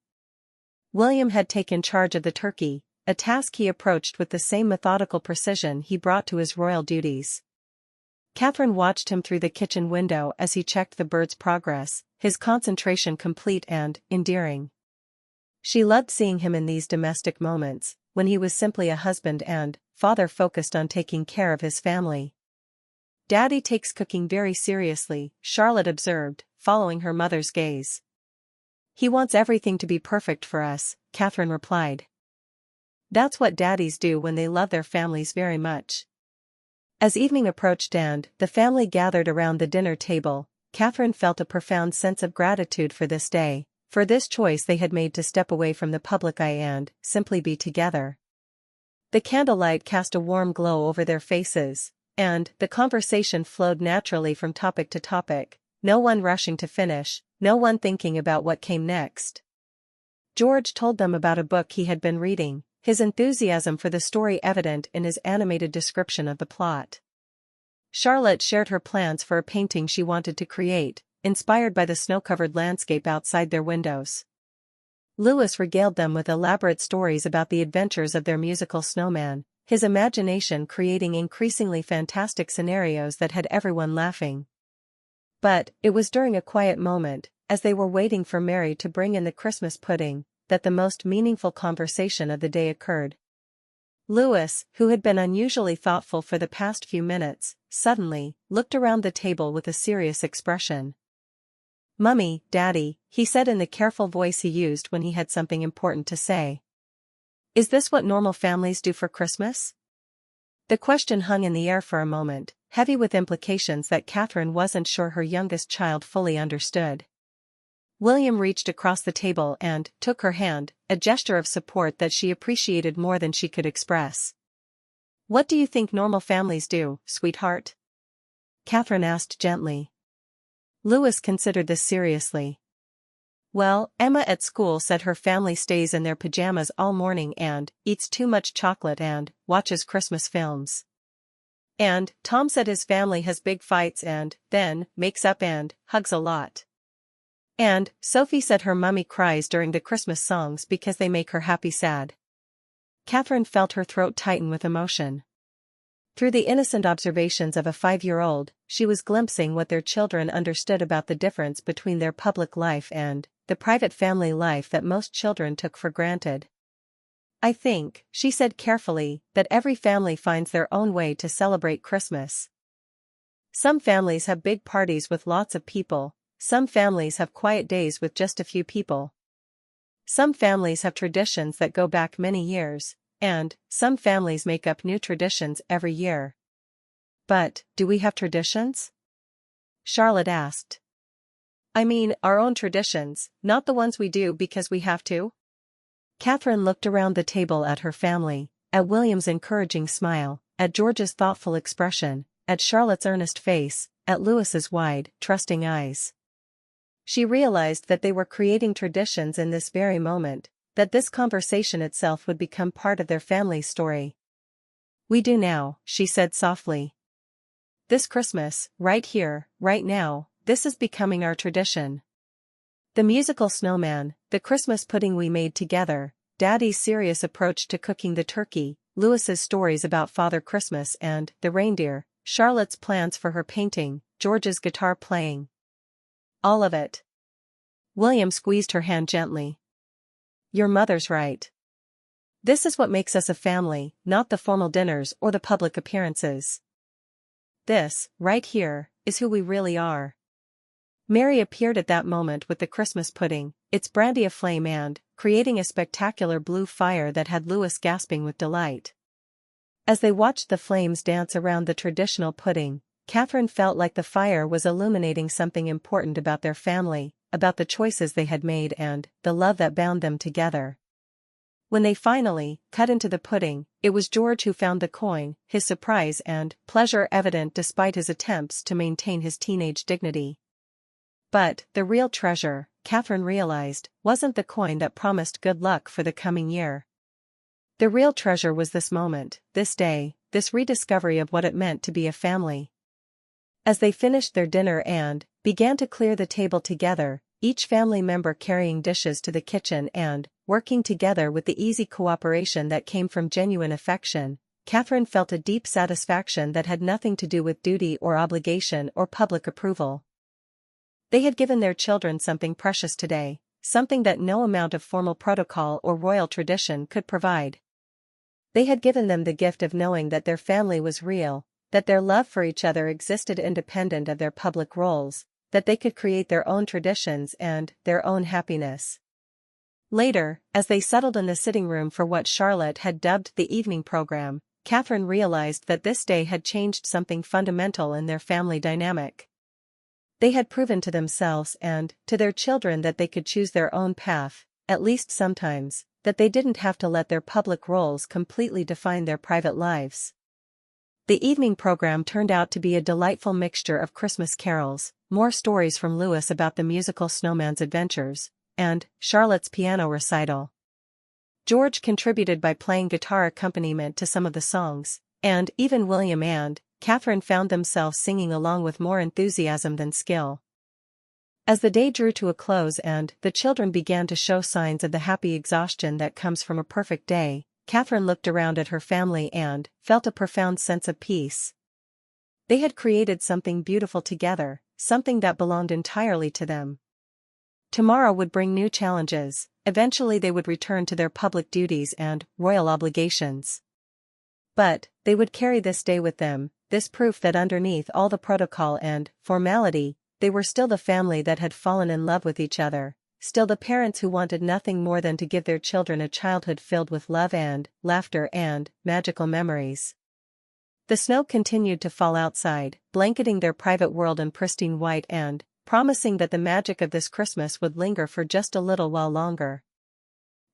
William had taken charge of the turkey, a task he approached with the same methodical precision he brought to his royal duties. Catherine watched him through the kitchen window as he checked the bird's progress, his concentration complete and endearing. She loved seeing him in these domestic moments, when he was simply a husband and father focused on taking care of his family. "Daddy takes cooking very seriously," Charlotte observed, following her mother's gaze. "He wants everything to be perfect for us," Catherine replied. "That's what daddies do when they love their families very much." As evening approached and the family gathered around the dinner table, Catherine felt a profound sense of gratitude for this day, for this choice they had made to step away from the public eye and simply be together. The candlelight cast a warm glow over their faces, and the conversation flowed naturally from topic to topic, no one rushing to finish, no one thinking about what came next. George told them about a book he had been reading, his enthusiasm for the story evident in his animated description of the plot. Charlotte shared her plans for a painting she wanted to create, inspired by the snow-covered landscape outside their windows. Louis regaled them with elaborate stories about the adventures of their musical snowman, his imagination creating increasingly fantastic scenarios that had everyone laughing. But, it was during a quiet moment, as they were waiting for Mary to bring in the Christmas pudding, that the most meaningful conversation of the day occurred. Louis, who had been unusually thoughtful for the past few minutes, suddenly looked around the table with a serious expression. "Mummy, Daddy," he said in the careful voice he used when he had something important to say. "Is this what normal families do for Christmas?" The question hung in the air for a moment, heavy with implications that Catherine wasn't sure her youngest child fully understood. William reached across the table and took her hand, a gesture of support that she appreciated more than she could express. "What do you think normal families do, sweetheart?" Catherine asked gently. Louis considered this seriously. "Well, Emma at school said her family stays in their pajamas all morning and eats too much chocolate and watches Christmas films. And Tom said his family has big fights and then makes up and hugs a lot. And Sophie said her mummy cries during the Christmas songs because they make her happy sad." Catherine felt her throat tighten with emotion. Through the innocent observations of a 5-year-old, she was glimpsing what their children understood about the difference between their public life and the private family life that most children took for granted. "I think," she said carefully, "that every family finds their own way to celebrate Christmas. Some families have big parties with lots of people. Some families have quiet days with just a few people. Some families have traditions that go back many years, and some families make up new traditions every year." "But, do we have traditions?" Charlotte asked. "I mean, our own traditions, not the ones we do because we have to?" Catherine looked around the table at her family, at William's encouraging smile, at George's thoughtful expression, at Charlotte's earnest face, at Louis's wide, trusting eyes. She realized that they were creating traditions in this very moment, that this conversation itself would become part of their family's story. "We do now," she said softly. "This Christmas, right here, right now, this is becoming our tradition. The musical snowman, the Christmas pudding we made together, Daddy's serious approach to cooking the turkey, Louis's stories about Father Christmas and the reindeer, Charlotte's plans for her painting, George's guitar playing. All of it." William squeezed her hand gently. "Your mother's right. This is what makes us a family, not the formal dinners or the public appearances. This, right here, is who we really are." Mary appeared at that moment with the Christmas pudding, its brandy aflame and creating a spectacular blue fire that had Louis gasping with delight. As they watched the flames dance around the traditional pudding, Catherine felt like the fire was illuminating something important about their family, about the choices they had made and the love that bound them together. When they finally cut into the pudding, it was George who found the coin, his surprise and pleasure evident despite his attempts to maintain his teenage dignity. But the real treasure, Catherine realized, wasn't the coin that promised good luck for the coming year. The real treasure was this moment, this day, this rediscovery of what it meant to be a family. As they finished their dinner and began to clear the table together, each family member carrying dishes to the kitchen and working together with the easy cooperation that came from genuine affection, Catherine felt a deep satisfaction that had nothing to do with duty or obligation or public approval. They had given their children something precious today, something that no amount of formal protocol or royal tradition could provide. They had given them the gift of knowing that their family was real, that their love for each other existed independent of their public roles, that they could create their own traditions and their own happiness. Later, as they settled in the sitting room for what Charlotte had dubbed the evening program, Catherine realized that this day had changed something fundamental in their family dynamic. They had proven to themselves and to their children that they could choose their own path, at least sometimes, that they didn't have to let their public roles completely define their private lives. The evening program turned out to be a delightful mixture of Christmas carols, more stories from Louis about the musical snowman's adventures, and Charlotte's piano recital. George contributed by playing guitar accompaniment to some of the songs, and even William and Catherine found themselves singing along with more enthusiasm than skill. As the day drew to a close and the children began to show signs of the happy exhaustion that comes from a perfect day, Catherine looked around at her family and felt a profound sense of peace. They had created something beautiful together, something that belonged entirely to them. Tomorrow would bring new challenges. Eventually they would return to their public duties and royal obligations. But they would carry this day with them, this proof that underneath all the protocol and formality, they were still the family that had fallen in love with each other, still the parents who wanted nothing more than to give their children a childhood filled with love and laughter and magical memories. The snow continued to fall outside, blanketing their private world in pristine white and promising that the magic of this Christmas would linger for just a little while longer.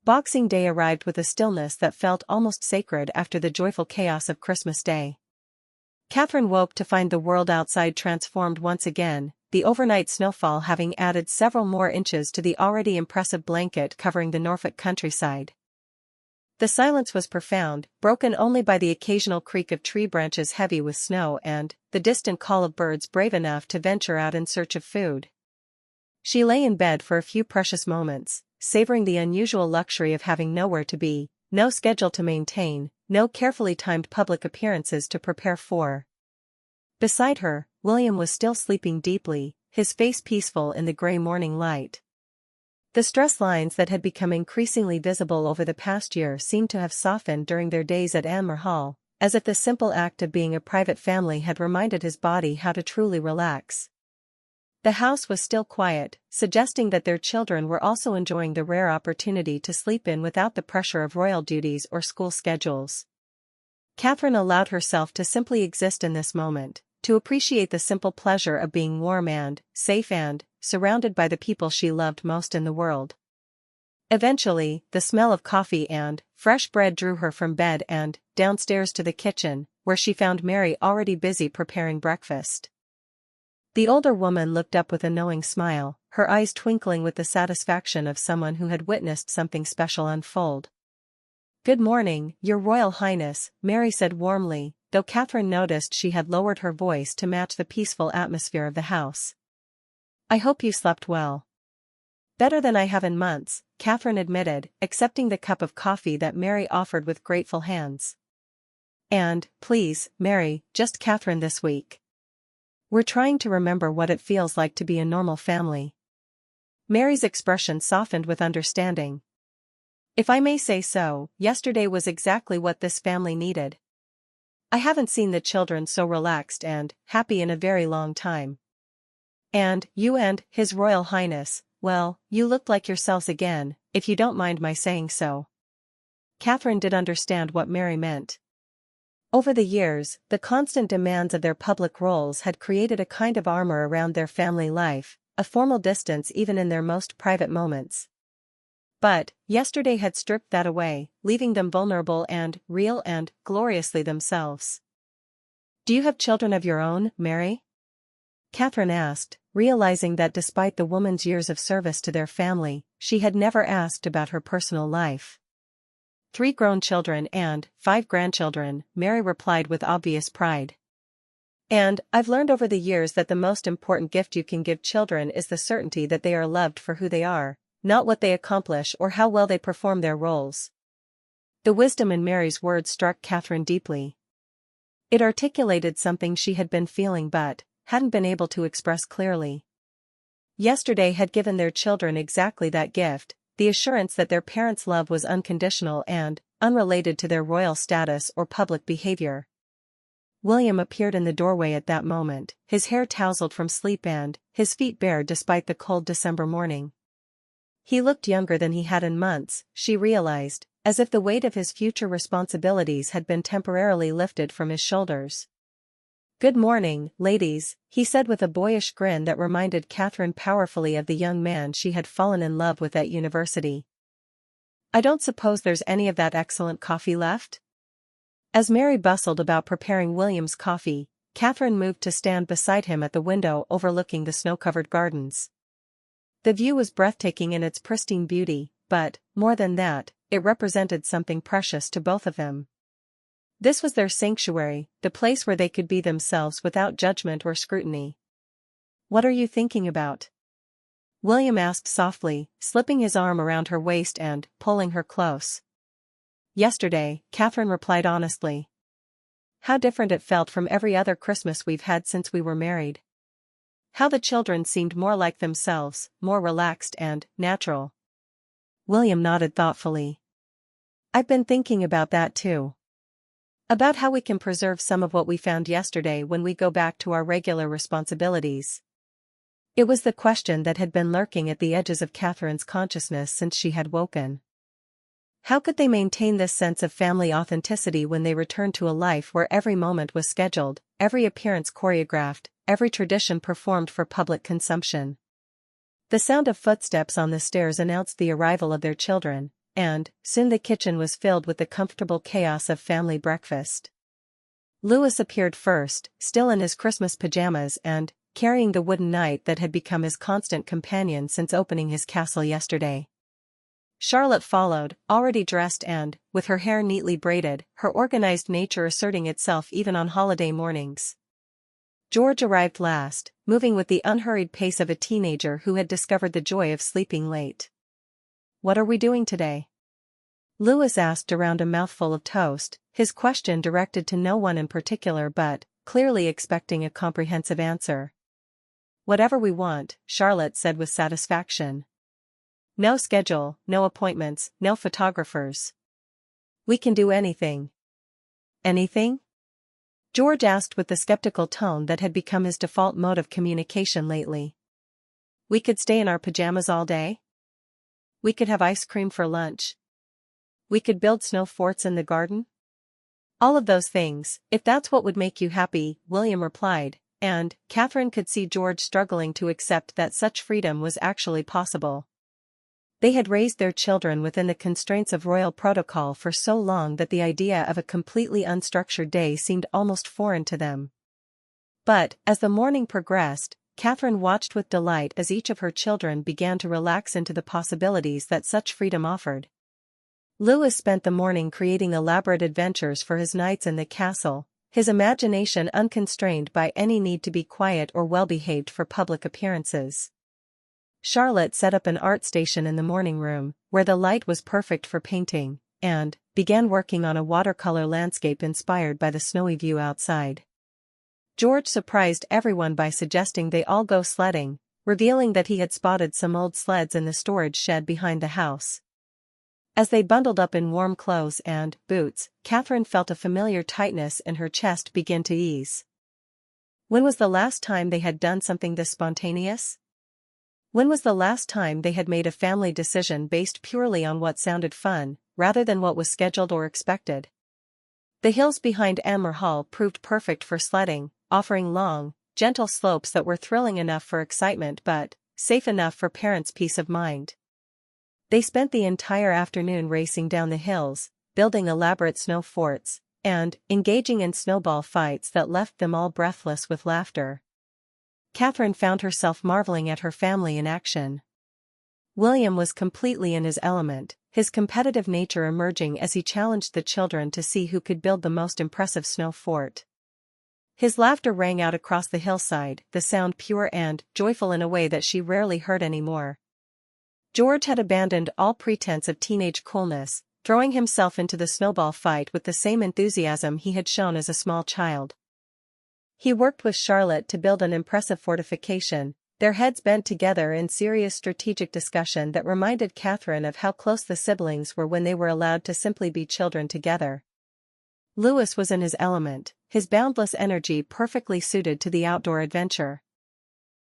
Boxing Day arrived with a stillness that felt almost sacred after the joyful chaos of Christmas Day. Catherine woke to find the world outside transformed once again, the overnight snowfall having added several more inches to the already impressive blanket covering the Norfolk countryside. The silence was profound, broken only by the occasional creak of tree branches heavy with snow and the distant call of birds brave enough to venture out in search of food. She lay in bed for a few precious moments, savoring the unusual luxury of having nowhere to be, no schedule to maintain, no carefully timed public appearances to prepare for. Beside her, William was still sleeping deeply, his face peaceful in the gray morning light. The stress lines that had become increasingly visible over the past year seemed to have softened during their days at Anmer Hall, as if the simple act of being a private family had reminded his body how to truly relax. The house was still quiet, suggesting that their children were also enjoying the rare opportunity to sleep in without the pressure of royal duties or school schedules. Catherine allowed herself to simply exist in this moment, to appreciate the simple pleasure of being warm and safe and surrounded by the people she loved most in the world. Eventually, the smell of coffee and fresh bread drew her from bed and downstairs to the kitchen, where she found Mary already busy preparing breakfast. The older woman looked up with a knowing smile, her eyes twinkling with the satisfaction of someone who had witnessed something special unfold. "Good morning, Your Royal Highness," Mary said warmly, though Catherine noticed she had lowered her voice to match the peaceful atmosphere of the house. "I hope you slept well." "Better than I have in months," Catherine admitted, accepting the cup of coffee that Mary offered with grateful hands. "And, please, Mary, just Catherine this week. We're trying to remember what it feels like to be a normal family." Mary's expression softened with understanding. "If I may say so, yesterday was exactly what this family needed. I haven't seen the children so relaxed and happy in a very long time. And you and His Royal Highness, well, you looked like yourselves again, if you don't mind my saying so." Catherine did understand what Mary meant. Over the years, the constant demands of their public roles had created a kind of armor around their family life, a formal distance even in their most private moments. But yesterday had stripped that away, leaving them vulnerable and real and gloriously themselves. "Do you have children of your own, Mary?" Catherine asked, realizing that despite the woman's years of service to their family, she had never asked about her personal life. 3 grown children and 5 grandchildren, Mary replied with obvious pride. "And I've learned over the years that the most important gift you can give children is the certainty that they are loved for who they are, not what they accomplish or how well they perform their roles." The wisdom in Mary's words struck Catherine deeply. It articulated something she had been feeling but hadn't been able to express clearly. Yesterday had given their children exactly that gift, the assurance that their parents' love was unconditional and unrelated to their royal status or public behavior. William appeared in the doorway at that moment, his hair tousled from sleep and his feet bare despite the cold December morning. He looked younger than he had in months, she realized, as if the weight of his future responsibilities had been temporarily lifted from his shoulders. "Good morning, ladies," he said with a boyish grin that reminded Catherine powerfully of the young man she had fallen in love with at university. "I don't suppose there's any of that excellent coffee left?" As Mary bustled about preparing William's coffee, Catherine moved to stand beside him at the window overlooking the snow-covered gardens. The view was breathtaking in its pristine beauty, but, more than that, it represented something precious to both of them. This was their sanctuary, the place where they could be themselves without judgment or scrutiny. "What are you thinking about?" William asked softly, slipping his arm around her waist and pulling her close. "Yesterday," Catherine replied honestly. "How different it felt from every other Christmas we've had since we were married. How the children seemed more like themselves, more relaxed and natural." William nodded thoughtfully. "I've been thinking about that too. About how we can preserve some of what we found yesterday when we go back to our regular responsibilities." It was the question that had been lurking at the edges of Catherine's consciousness since she had woken. How could they maintain this sense of family authenticity when they returned to a life where every moment was scheduled, every appearance choreographed, every tradition performed for public consumption? The sound of footsteps on the stairs announced the arrival of their children, and soon the kitchen was filled with the comfortable chaos of family breakfast. Louis appeared first, still in his Christmas pajamas and carrying the wooden knight that had become his constant companion since opening his castle yesterday. Charlotte followed, already dressed and, with her hair neatly braided, her organized nature asserting itself even on holiday mornings. George arrived last, moving with the unhurried pace of a teenager who had discovered the joy of sleeping late. "What are we doing today?" Louis asked around a mouthful of toast, his question directed to no one in particular but, clearly expecting a comprehensive answer. "Whatever we want," Charlotte said with satisfaction. "No schedule, no appointments, no photographers. We can do anything." "Anything?" George asked with the skeptical tone that had become his default mode of communication lately. "We could stay in our pajamas all day. We could have ice cream for lunch. We could build snow forts in the garden. All of those things, if that's what would make you happy," William replied, and Catherine could see George struggling to accept that such freedom was actually possible. They had raised their children within the constraints of royal protocol for so long that the idea of a completely unstructured day seemed almost foreign to them. But, as the morning progressed, Catherine watched with delight as each of her children began to relax into the possibilities that such freedom offered. Louis spent the morning creating elaborate adventures for his nights in the castle, his imagination unconstrained by any need to be quiet or well-behaved for public appearances. Charlotte set up an art station in the morning room, where the light was perfect for painting, and began working on a watercolor landscape inspired by the snowy view outside. George surprised everyone by suggesting they all go sledding, revealing that he had spotted some old sleds in the storage shed behind the house. As they bundled up in warm clothes and boots, Catherine felt a familiar tightness in her chest begin to ease. When was the last time they had done something this spontaneous? When was the last time they had made a family decision based purely on what sounded fun, rather than what was scheduled or expected? The hills behind Anmer Hall proved perfect for sledding, offering long, gentle slopes that were thrilling enough for excitement but safe enough for parents' peace of mind. They spent the entire afternoon racing down the hills, building elaborate snow forts, and engaging in snowball fights that left them all breathless with laughter. Catherine found herself marveling at her family in action. William was completely in his element, his competitive nature emerging as he challenged the children to see who could build the most impressive snow fort. His laughter rang out across the hillside, the sound pure and joyful in a way that she rarely heard anymore. George had abandoned all pretense of teenage coolness, throwing himself into the snowball fight with the same enthusiasm he had shown as a small child. He worked with Charlotte to build an impressive fortification, their heads bent together in serious strategic discussion that reminded Catherine of how close the siblings were when they were allowed to simply be children together. Louis was in his element, his boundless energy perfectly suited to the outdoor adventure.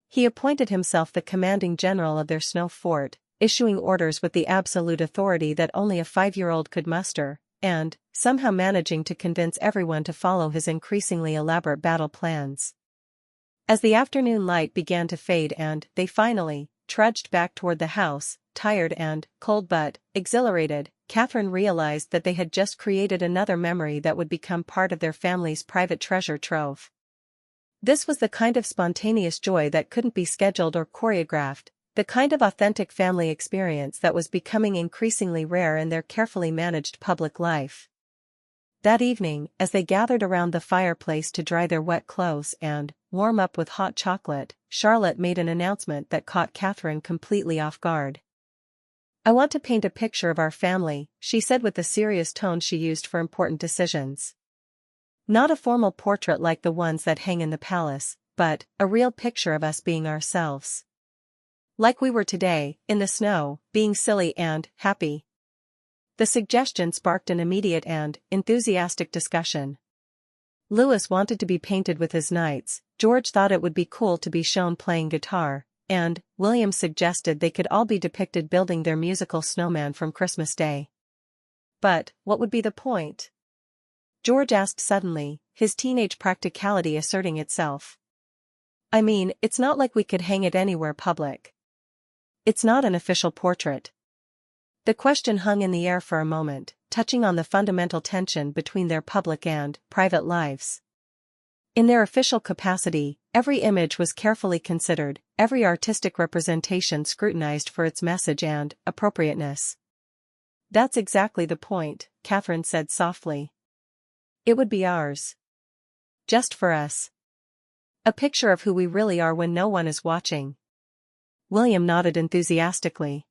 He appointed himself the commanding general of their snow fort, issuing orders with the absolute authority that only a 5-year-old could muster, and somehow managing to convince everyone to follow his increasingly elaborate battle plans. As the afternoon light began to fade and they finally trudged back toward the house, tired and cold but exhilarated, Catherine realized that they had just created another memory that would become part of their family's private treasure trove. This was the kind of spontaneous joy that couldn't be scheduled or choreographed, the kind of authentic family experience that was becoming increasingly rare in their carefully managed public life. That evening, as they gathered around the fireplace to dry their wet clothes and warm up with hot chocolate, Charlotte made an announcement that caught Catherine completely off guard. "I want to paint a picture of our family," she said with the serious tone she used for important decisions. "Not a formal portrait like the ones that hang in the palace, but a real picture of us being ourselves. Like we were today, in the snow, being silly and happy." The suggestion sparked an immediate and enthusiastic discussion. Louis wanted to be painted with his knights, George thought it would be cool to be shown playing guitar, and William suggested they could all be depicted building their musical snowman from Christmas Day. "But what would be the point?" George asked suddenly, his teenage practicality asserting itself. "I mean, it's not like we could hang it anywhere public. It's not an official portrait." The question hung in the air for a moment, touching on the fundamental tension between their public and private lives. In their official capacity, every image was carefully considered, every artistic representation scrutinized for its message and appropriateness. "That's exactly the point," Catherine said softly. "It would be ours. Just for us. A picture of who we really are when no one is watching." William nodded enthusiastically.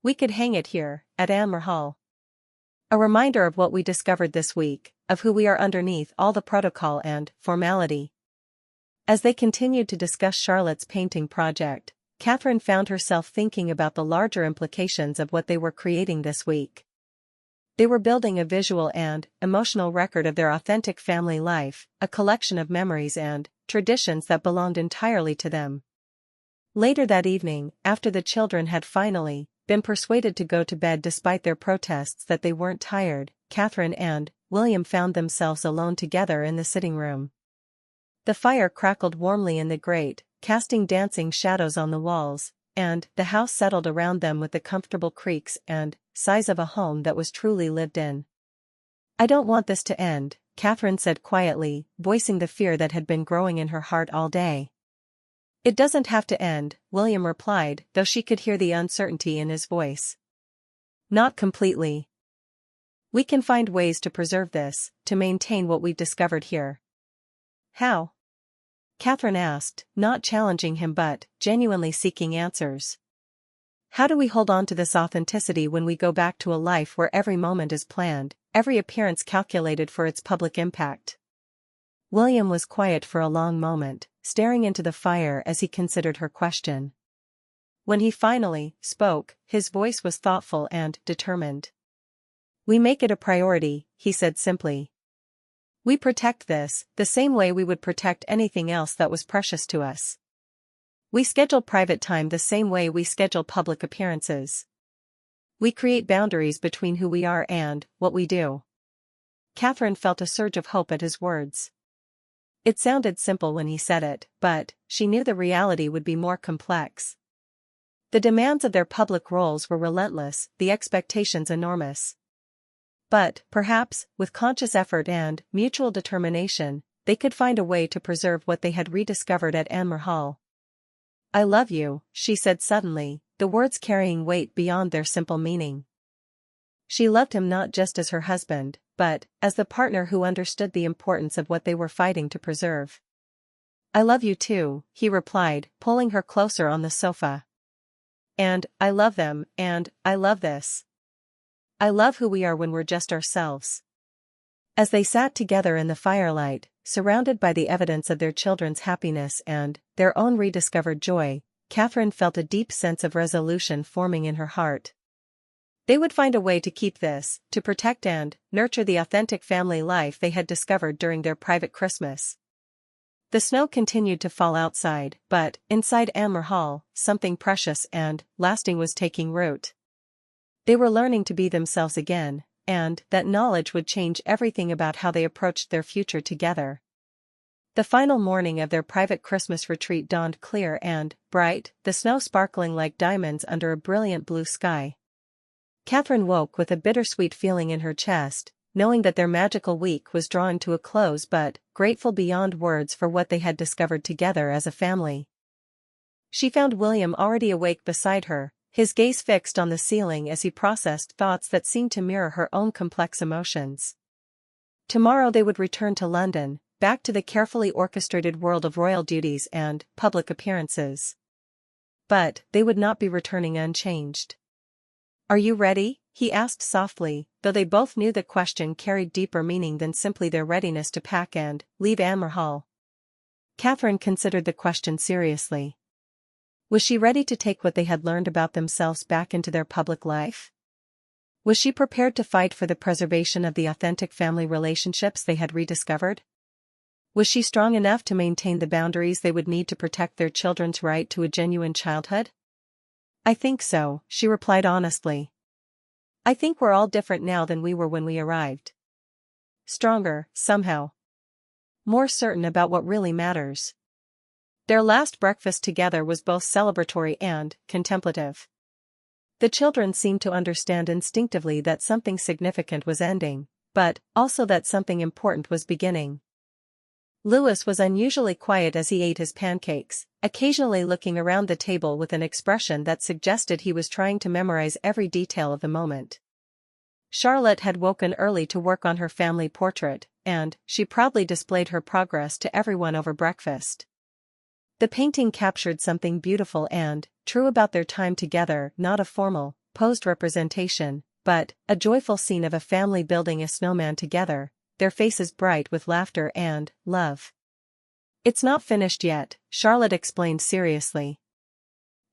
"We could hang it here, at Anmer Hall. A reminder of what we discovered this week, of who we are underneath all the protocol and formality." As they continued to discuss Charlotte's painting project, Catherine found herself thinking about the larger implications of what they were creating this week. They were building a visual and emotional record of their authentic family life, a collection of memories and traditions that belonged entirely to them. Later that evening, after the children had finally been persuaded to go to bed despite their protests that they weren't tired, Catherine and William found themselves alone together in the sitting room. The fire crackled warmly in the grate, casting dancing shadows on the walls, and the house settled around them with the comfortable creaks and sighs of a home that was truly lived in. "I don't want this to end," Catherine said quietly, voicing the fear that had been growing in her heart all day. "It doesn't have to end," William replied, though she could hear the uncertainty in his voice. "Not completely. We can find ways to preserve this, to maintain what we've discovered here." "How?" Catherine asked, not challenging him but genuinely seeking answers. "How do we hold on to this authenticity when we go back to a life where every moment is planned, every appearance calculated for its public impact?" William was quiet for a long moment, staring into the fire as he considered her question. When he finally spoke, his voice was thoughtful and determined. "We make it a priority," he said simply. "We protect this, the same way we would protect anything else that was precious to us. We schedule private time the same way we schedule public appearances. We create boundaries between who we are and what we do." Catherine felt a surge of hope at his words. It sounded simple when he said it, but she knew the reality would be more complex. The demands of their public roles were relentless, the expectations enormous. But, perhaps, with conscious effort and mutual determination, they could find a way to preserve what they had rediscovered at Anmer Hall. "I love you," she said suddenly, the words carrying weight beyond their simple meaning. She loved him not just as her husband, but as the partner who understood the importance of what they were fighting to preserve. "I love you too," he replied, pulling her closer on the sofa. "And I love them, and I love this. I love who we are when we're just ourselves." As they sat together in the firelight, surrounded by the evidence of their children's happiness and their own rediscovered joy, Catherine felt a deep sense of resolution forming in her heart. They would find a way to keep this, to protect and nurture the authentic family life they had discovered during their private Christmas. The snow continued to fall outside, but inside Anmer Hall, something precious and lasting was taking root. They were learning to be themselves again, and that knowledge would change everything about how they approached their future together. The final morning of their private Christmas retreat dawned clear and bright, the snow sparkling like diamonds under a brilliant blue sky. Catherine woke with a bittersweet feeling in her chest, knowing that their magical week was drawing to a close but grateful beyond words for what they had discovered together as a family. She found William already awake beside her, his gaze fixed on the ceiling as he processed thoughts that seemed to mirror her own complex emotions. Tomorrow they would return to London, back to the carefully orchestrated world of royal duties and public appearances. But they would not be returning unchanged. "Are you ready?" he asked softly, though they both knew the question carried deeper meaning than simply their readiness to pack and leave Anmer Hall. Catherine considered the question seriously. Was she ready to take what they had learned about themselves back into their public life? Was she prepared to fight for the preservation of the authentic family relationships they had rediscovered? Was she strong enough to maintain the boundaries they would need to protect their children's right to a genuine childhood? "I think so," she replied honestly. "I think we're all different now than we were when we arrived. Stronger, somehow. More certain about what really matters." Their last breakfast together was both celebratory and contemplative. The children seemed to understand instinctively that something significant was ending, but also that something important was beginning. Louis was unusually quiet as he ate his pancakes, occasionally looking around the table with an expression that suggested he was trying to memorize every detail of the moment. Charlotte had woken early to work on her family portrait, and she proudly displayed her progress to everyone over breakfast. The painting captured something beautiful and true about their time together, not a formal, posed representation, but a joyful scene of a family building a snowman together, their faces bright with laughter and love. "It's not finished yet," Charlotte explained seriously.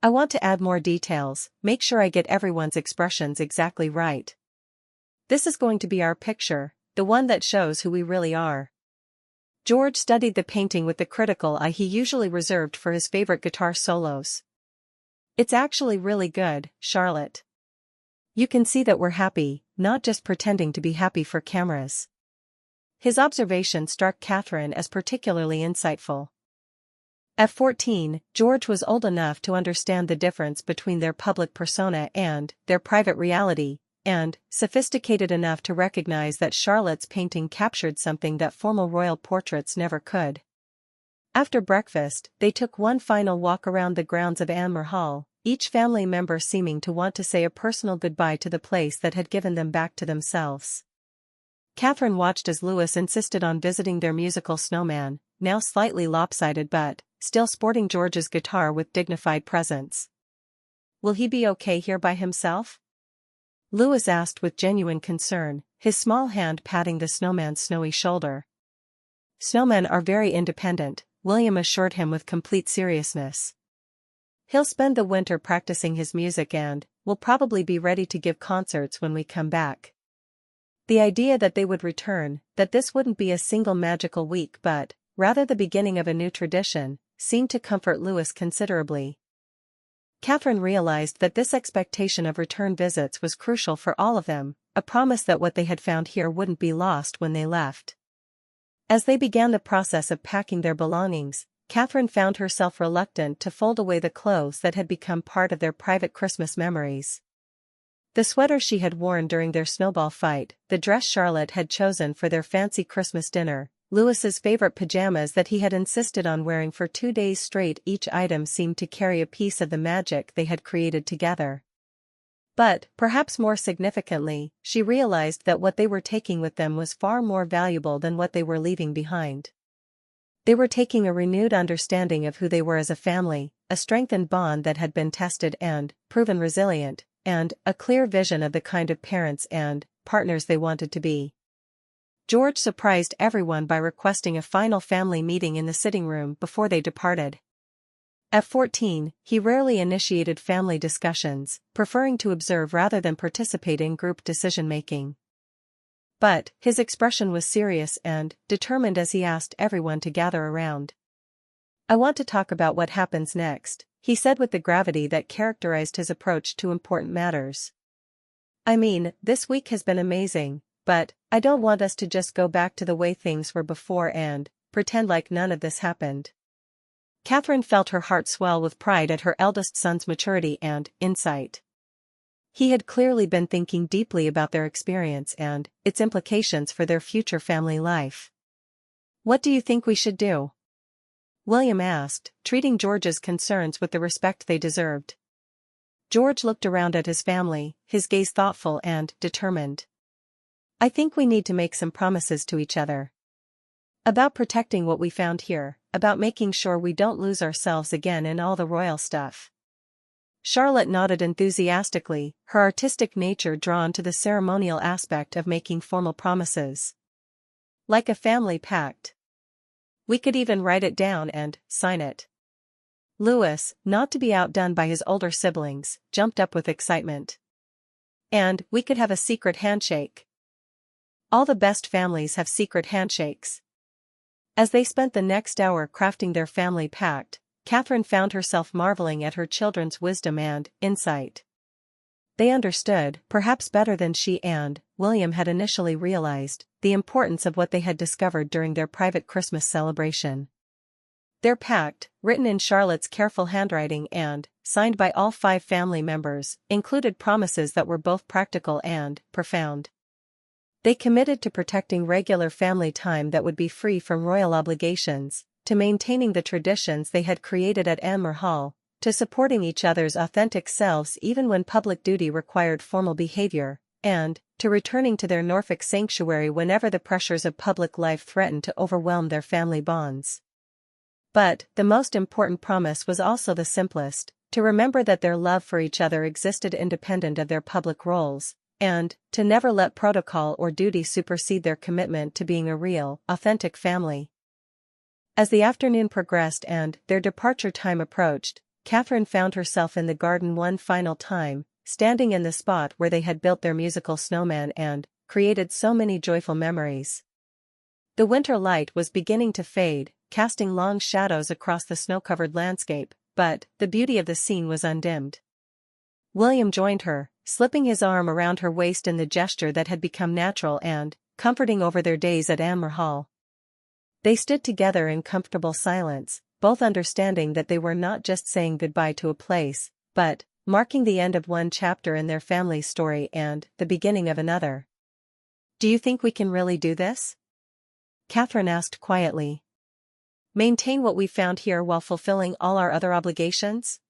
"I want to add more details, make sure I get everyone's expressions exactly right. This is going to be our picture, the one that shows who we really are." George studied the painting with the critical eye he usually reserved for his favorite guitar solos. "It's actually really good, Charlotte. You can see that we're happy, not just pretending to be happy for cameras." His observation struck Catherine as particularly insightful. At 14, George was old enough to understand the difference between their public persona and their private reality, and sophisticated enough to recognize that Charlotte's painting captured something that formal royal portraits never could. After breakfast, they took one final walk around the grounds of Anmer Hall, each family member seeming to want to say a personal goodbye to the place that had given them back to themselves. Catherine watched as Louis insisted on visiting their musical snowman, now slightly lopsided but still sporting George's guitar with dignified presence. "Will he be okay here by himself?" Louis asked with genuine concern, his small hand patting the snowman's snowy shoulder. "Snowmen are very independent," William assured him with complete seriousness. "He'll spend the winter practicing his music and will probably be ready to give concerts when we come back." The idea that they would return, that this wouldn't be a single magical week but rather the beginning of a new tradition, seemed to comfort Louis considerably. Catherine realized that this expectation of return visits was crucial for all of them, a promise that what they had found here wouldn't be lost when they left. As they began the process of packing their belongings, Catherine found herself reluctant to fold away the clothes that had become part of their private Christmas memories. The sweater she had worn during their snowball fight, the dress Charlotte had chosen for their fancy Christmas dinner, Louis's favorite pajamas that he had insisted on wearing for 2 days straight, each item seemed to carry a piece of the magic they had created together. But, perhaps more significantly, she realized that what they were taking with them was far more valuable than what they were leaving behind. They were taking a renewed understanding of who they were as a family, a strengthened bond that had been tested and proven resilient, and a clear vision of the kind of parents and partners they wanted to be. George surprised everyone by requesting a final family meeting in the sitting room before they departed. At 14, he rarely initiated family discussions, preferring to observe rather than participate in group decision-making. But his expression was serious and determined as he asked everyone to gather around. "I want to talk about what happens next," he said with the gravity that characterized his approach to important matters. "I mean, this week has been amazing, but I don't want us to just go back to the way things were before and pretend like none of this happened." Catherine felt her heart swell with pride at her eldest son's maturity and insight. He had clearly been thinking deeply about their experience and its implications for their future family life. "What do you think we should do?" William asked, treating George's concerns with the respect they deserved. George looked around at his family, his gaze thoughtful and determined. I think we need to make some promises to each other. About protecting what we found here, about making sure we don't lose ourselves again in all the royal stuff. Charlotte nodded enthusiastically, her artistic nature drawn to the ceremonial aspect of making formal promises. Like a family pact. We could even write it down and sign it. Louis, not to be outdone by his older siblings, jumped up with excitement. And we could have a secret handshake. All the best families have secret handshakes. As they spent the next hour crafting their family pact, Catherine found herself marveling at her children's wisdom and insight. They understood, perhaps better than she and William had initially realized, the importance of what they had discovered during their private Christmas celebration. Their pact, written in Charlotte's careful handwriting and signed by all 5 family members, included promises that were both practical and profound. They committed to protecting regular family time that would be free from royal obligations, to maintaining the traditions they had created at Anmer Hall, to supporting each other's authentic selves even when public duty required formal behavior, and to returning to their Norfolk sanctuary whenever the pressures of public life threatened to overwhelm their family bonds. But the most important promise was also the simplest, to remember that their love for each other existed independent of their public roles, and to never let protocol or duty supersede their commitment to being a real, authentic family. As the afternoon progressed and their departure time approached, Catherine found herself in the garden one final time, standing in the spot where they had built their musical snowman and created so many joyful memories. The winter light was beginning to fade, casting long shadows across the snow-covered landscape, but the beauty of the scene was undimmed. William joined her, slipping his arm around her waist in the gesture that had become natural and comforting over their days at Anmer Hall. They stood together in comfortable silence, both understanding that they were not just saying goodbye to a place, but marking the end of one chapter in their family's story and the beginning of another. "Do you think we can really do this?" Catherine asked quietly. "Maintain what we found here while fulfilling all our other obligations?"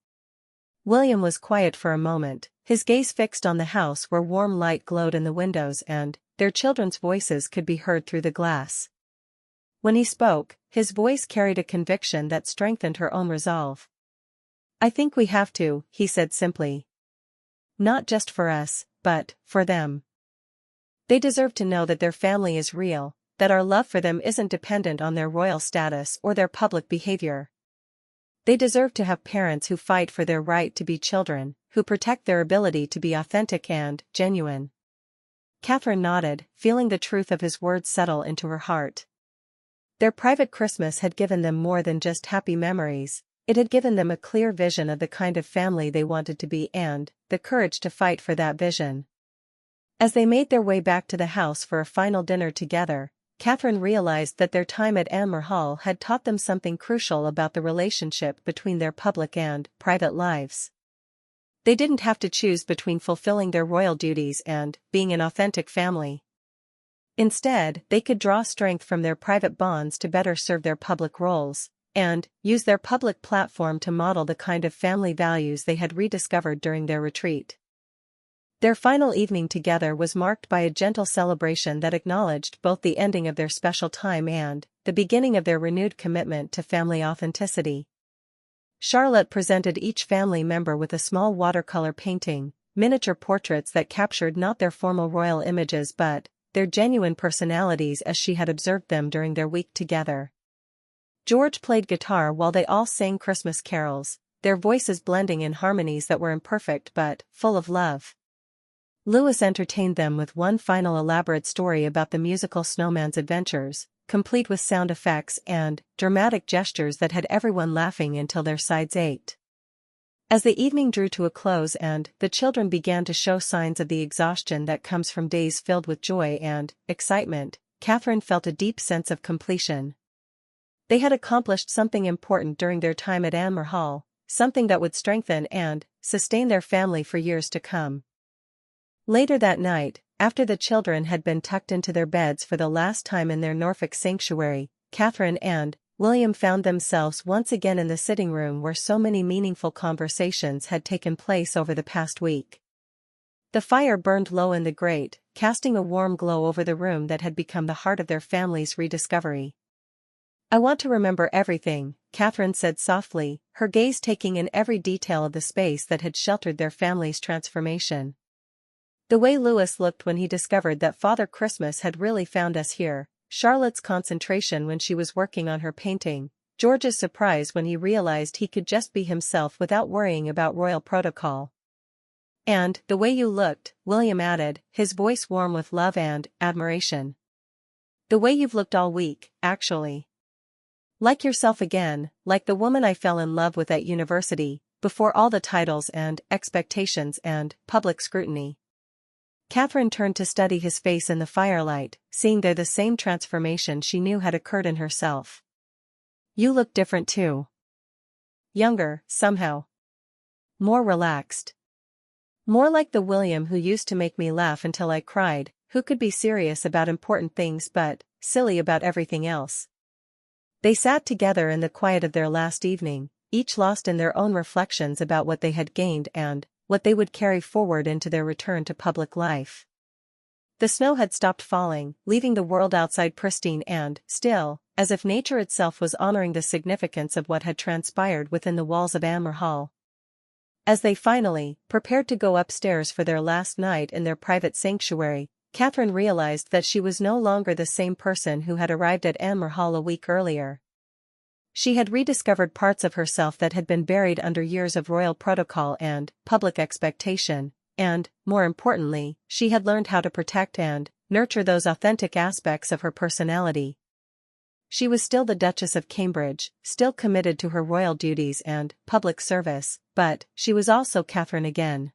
William was quiet for a moment, his gaze fixed on the house where warm light glowed in the windows and their children's voices could be heard through the glass. When he spoke, his voice carried a conviction that strengthened her own resolve. "I think we have to," he said simply. "Not just for us, but for them. They deserve to know that their family is real, that our love for them isn't dependent on their royal status or their public behavior. They deserve to have parents who fight for their right to be children, who protect their ability to be authentic and genuine." Catherine nodded, feeling the truth of his words settle into her heart. Their private Christmas had given them more than just happy memories, it had given them a clear vision of the kind of family they wanted to be and the courage to fight for that vision. As they made their way back to the house for a final dinner together, Catherine realized that their time at Anmer Hall had taught them something crucial about the relationship between their public and private lives. They didn't have to choose between fulfilling their royal duties and being an authentic family. Instead, they could draw strength from their private bonds to better serve their public roles, and use their public platform to model the kind of family values they had rediscovered during their retreat. Their final evening together was marked by a gentle celebration that acknowledged both the ending of their special time and the beginning of their renewed commitment to family authenticity. Charlotte presented each family member with a small watercolor painting, miniature portraits that captured not their formal royal images but their genuine personalities as she had observed them during their week together. George played guitar while they all sang Christmas carols, their voices blending in harmonies that were imperfect but full of love. Louis entertained them with one final elaborate story about the musical snowman's adventures, complete with sound effects and dramatic gestures that had everyone laughing until their sides ached. As the evening drew to a close and the children began to show signs of the exhaustion that comes from days filled with joy and excitement, Catherine felt a deep sense of completion. They had accomplished something important during their time at Anmer Hall, something that would strengthen and sustain their family for years to come. Later that night, after the children had been tucked into their beds for the last time in their Norfolk sanctuary, Catherine and William found themselves once again in the sitting room where so many meaningful conversations had taken place over the past week. The fire burned low in the grate, casting a warm glow over the room that had become the heart of their family's rediscovery. "I want to remember everything," Catherine said softly, her gaze taking in every detail of the space that had sheltered their family's transformation. The way Louis looked when he discovered that Father Christmas had really found us here, Charlotte's concentration when she was working on her painting, George's surprise when he realized he could just be himself without worrying about royal protocol. "And the way you looked," William added, his voice warm with love and admiration. "The way you've looked all week, actually. Like yourself again, like the woman I fell in love with at university, before all the titles and expectations and public scrutiny." Catherine turned to study his face in the firelight, seeing there the same transformation she knew had occurred in herself. "You look different too. Younger, somehow. More relaxed. More like the William who used to make me laugh until I cried, who could be serious about important things but silly about everything else." They sat together in the quiet of their last evening, each lost in their own reflections about what they had gained and what they would carry forward into their return to public life. The snow had stopped falling, leaving the world outside pristine and still, as if nature itself was honoring the significance of what had transpired within the walls of Anmer Hall. As they finally prepared to go upstairs for their last night in their private sanctuary, Catherine realized that she was no longer the same person who had arrived at Anmer Hall a week earlier. She had rediscovered parts of herself that had been buried under years of royal protocol and public expectation, and, more importantly, she had learned how to protect and nurture those authentic aspects of her personality. She was still the Duchess of Cambridge, still committed to her royal duties and public service, but she was also Catherine again.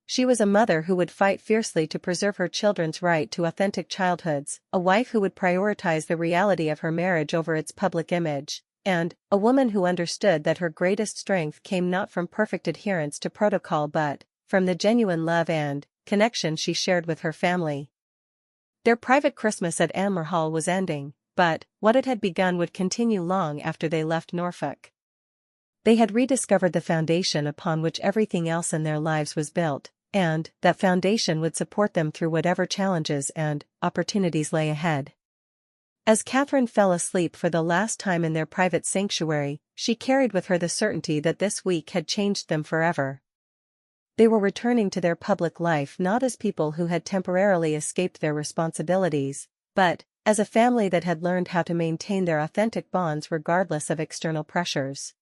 She was a mother who would fight fiercely to preserve her children's right to authentic childhoods, a wife who would prioritize the reality of her marriage over its public image, and a woman who understood that her greatest strength came not from perfect adherence to protocol but from the genuine love and connection she shared with her family. Their private Christmas at Anmer Hall was ending, but what it had begun would continue long after they left Norfolk. They had rediscovered the foundation upon which everything else in their lives was built, and that foundation would support them through whatever challenges and opportunities lay ahead. As Catherine fell asleep for the last time in their private sanctuary, she carried with her the certainty that this week had changed them forever. They were returning to their public life not as people who had temporarily escaped their responsibilities, but as a family that had learned how to maintain their authentic bonds regardless of external pressures.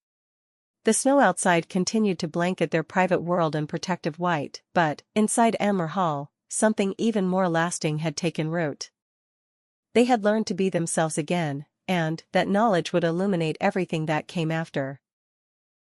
The snow outside continued to blanket their private world in protective white, but, inside Anmer Hall, something even more lasting had taken root. They had learned to be themselves again, and that knowledge would illuminate everything that came after.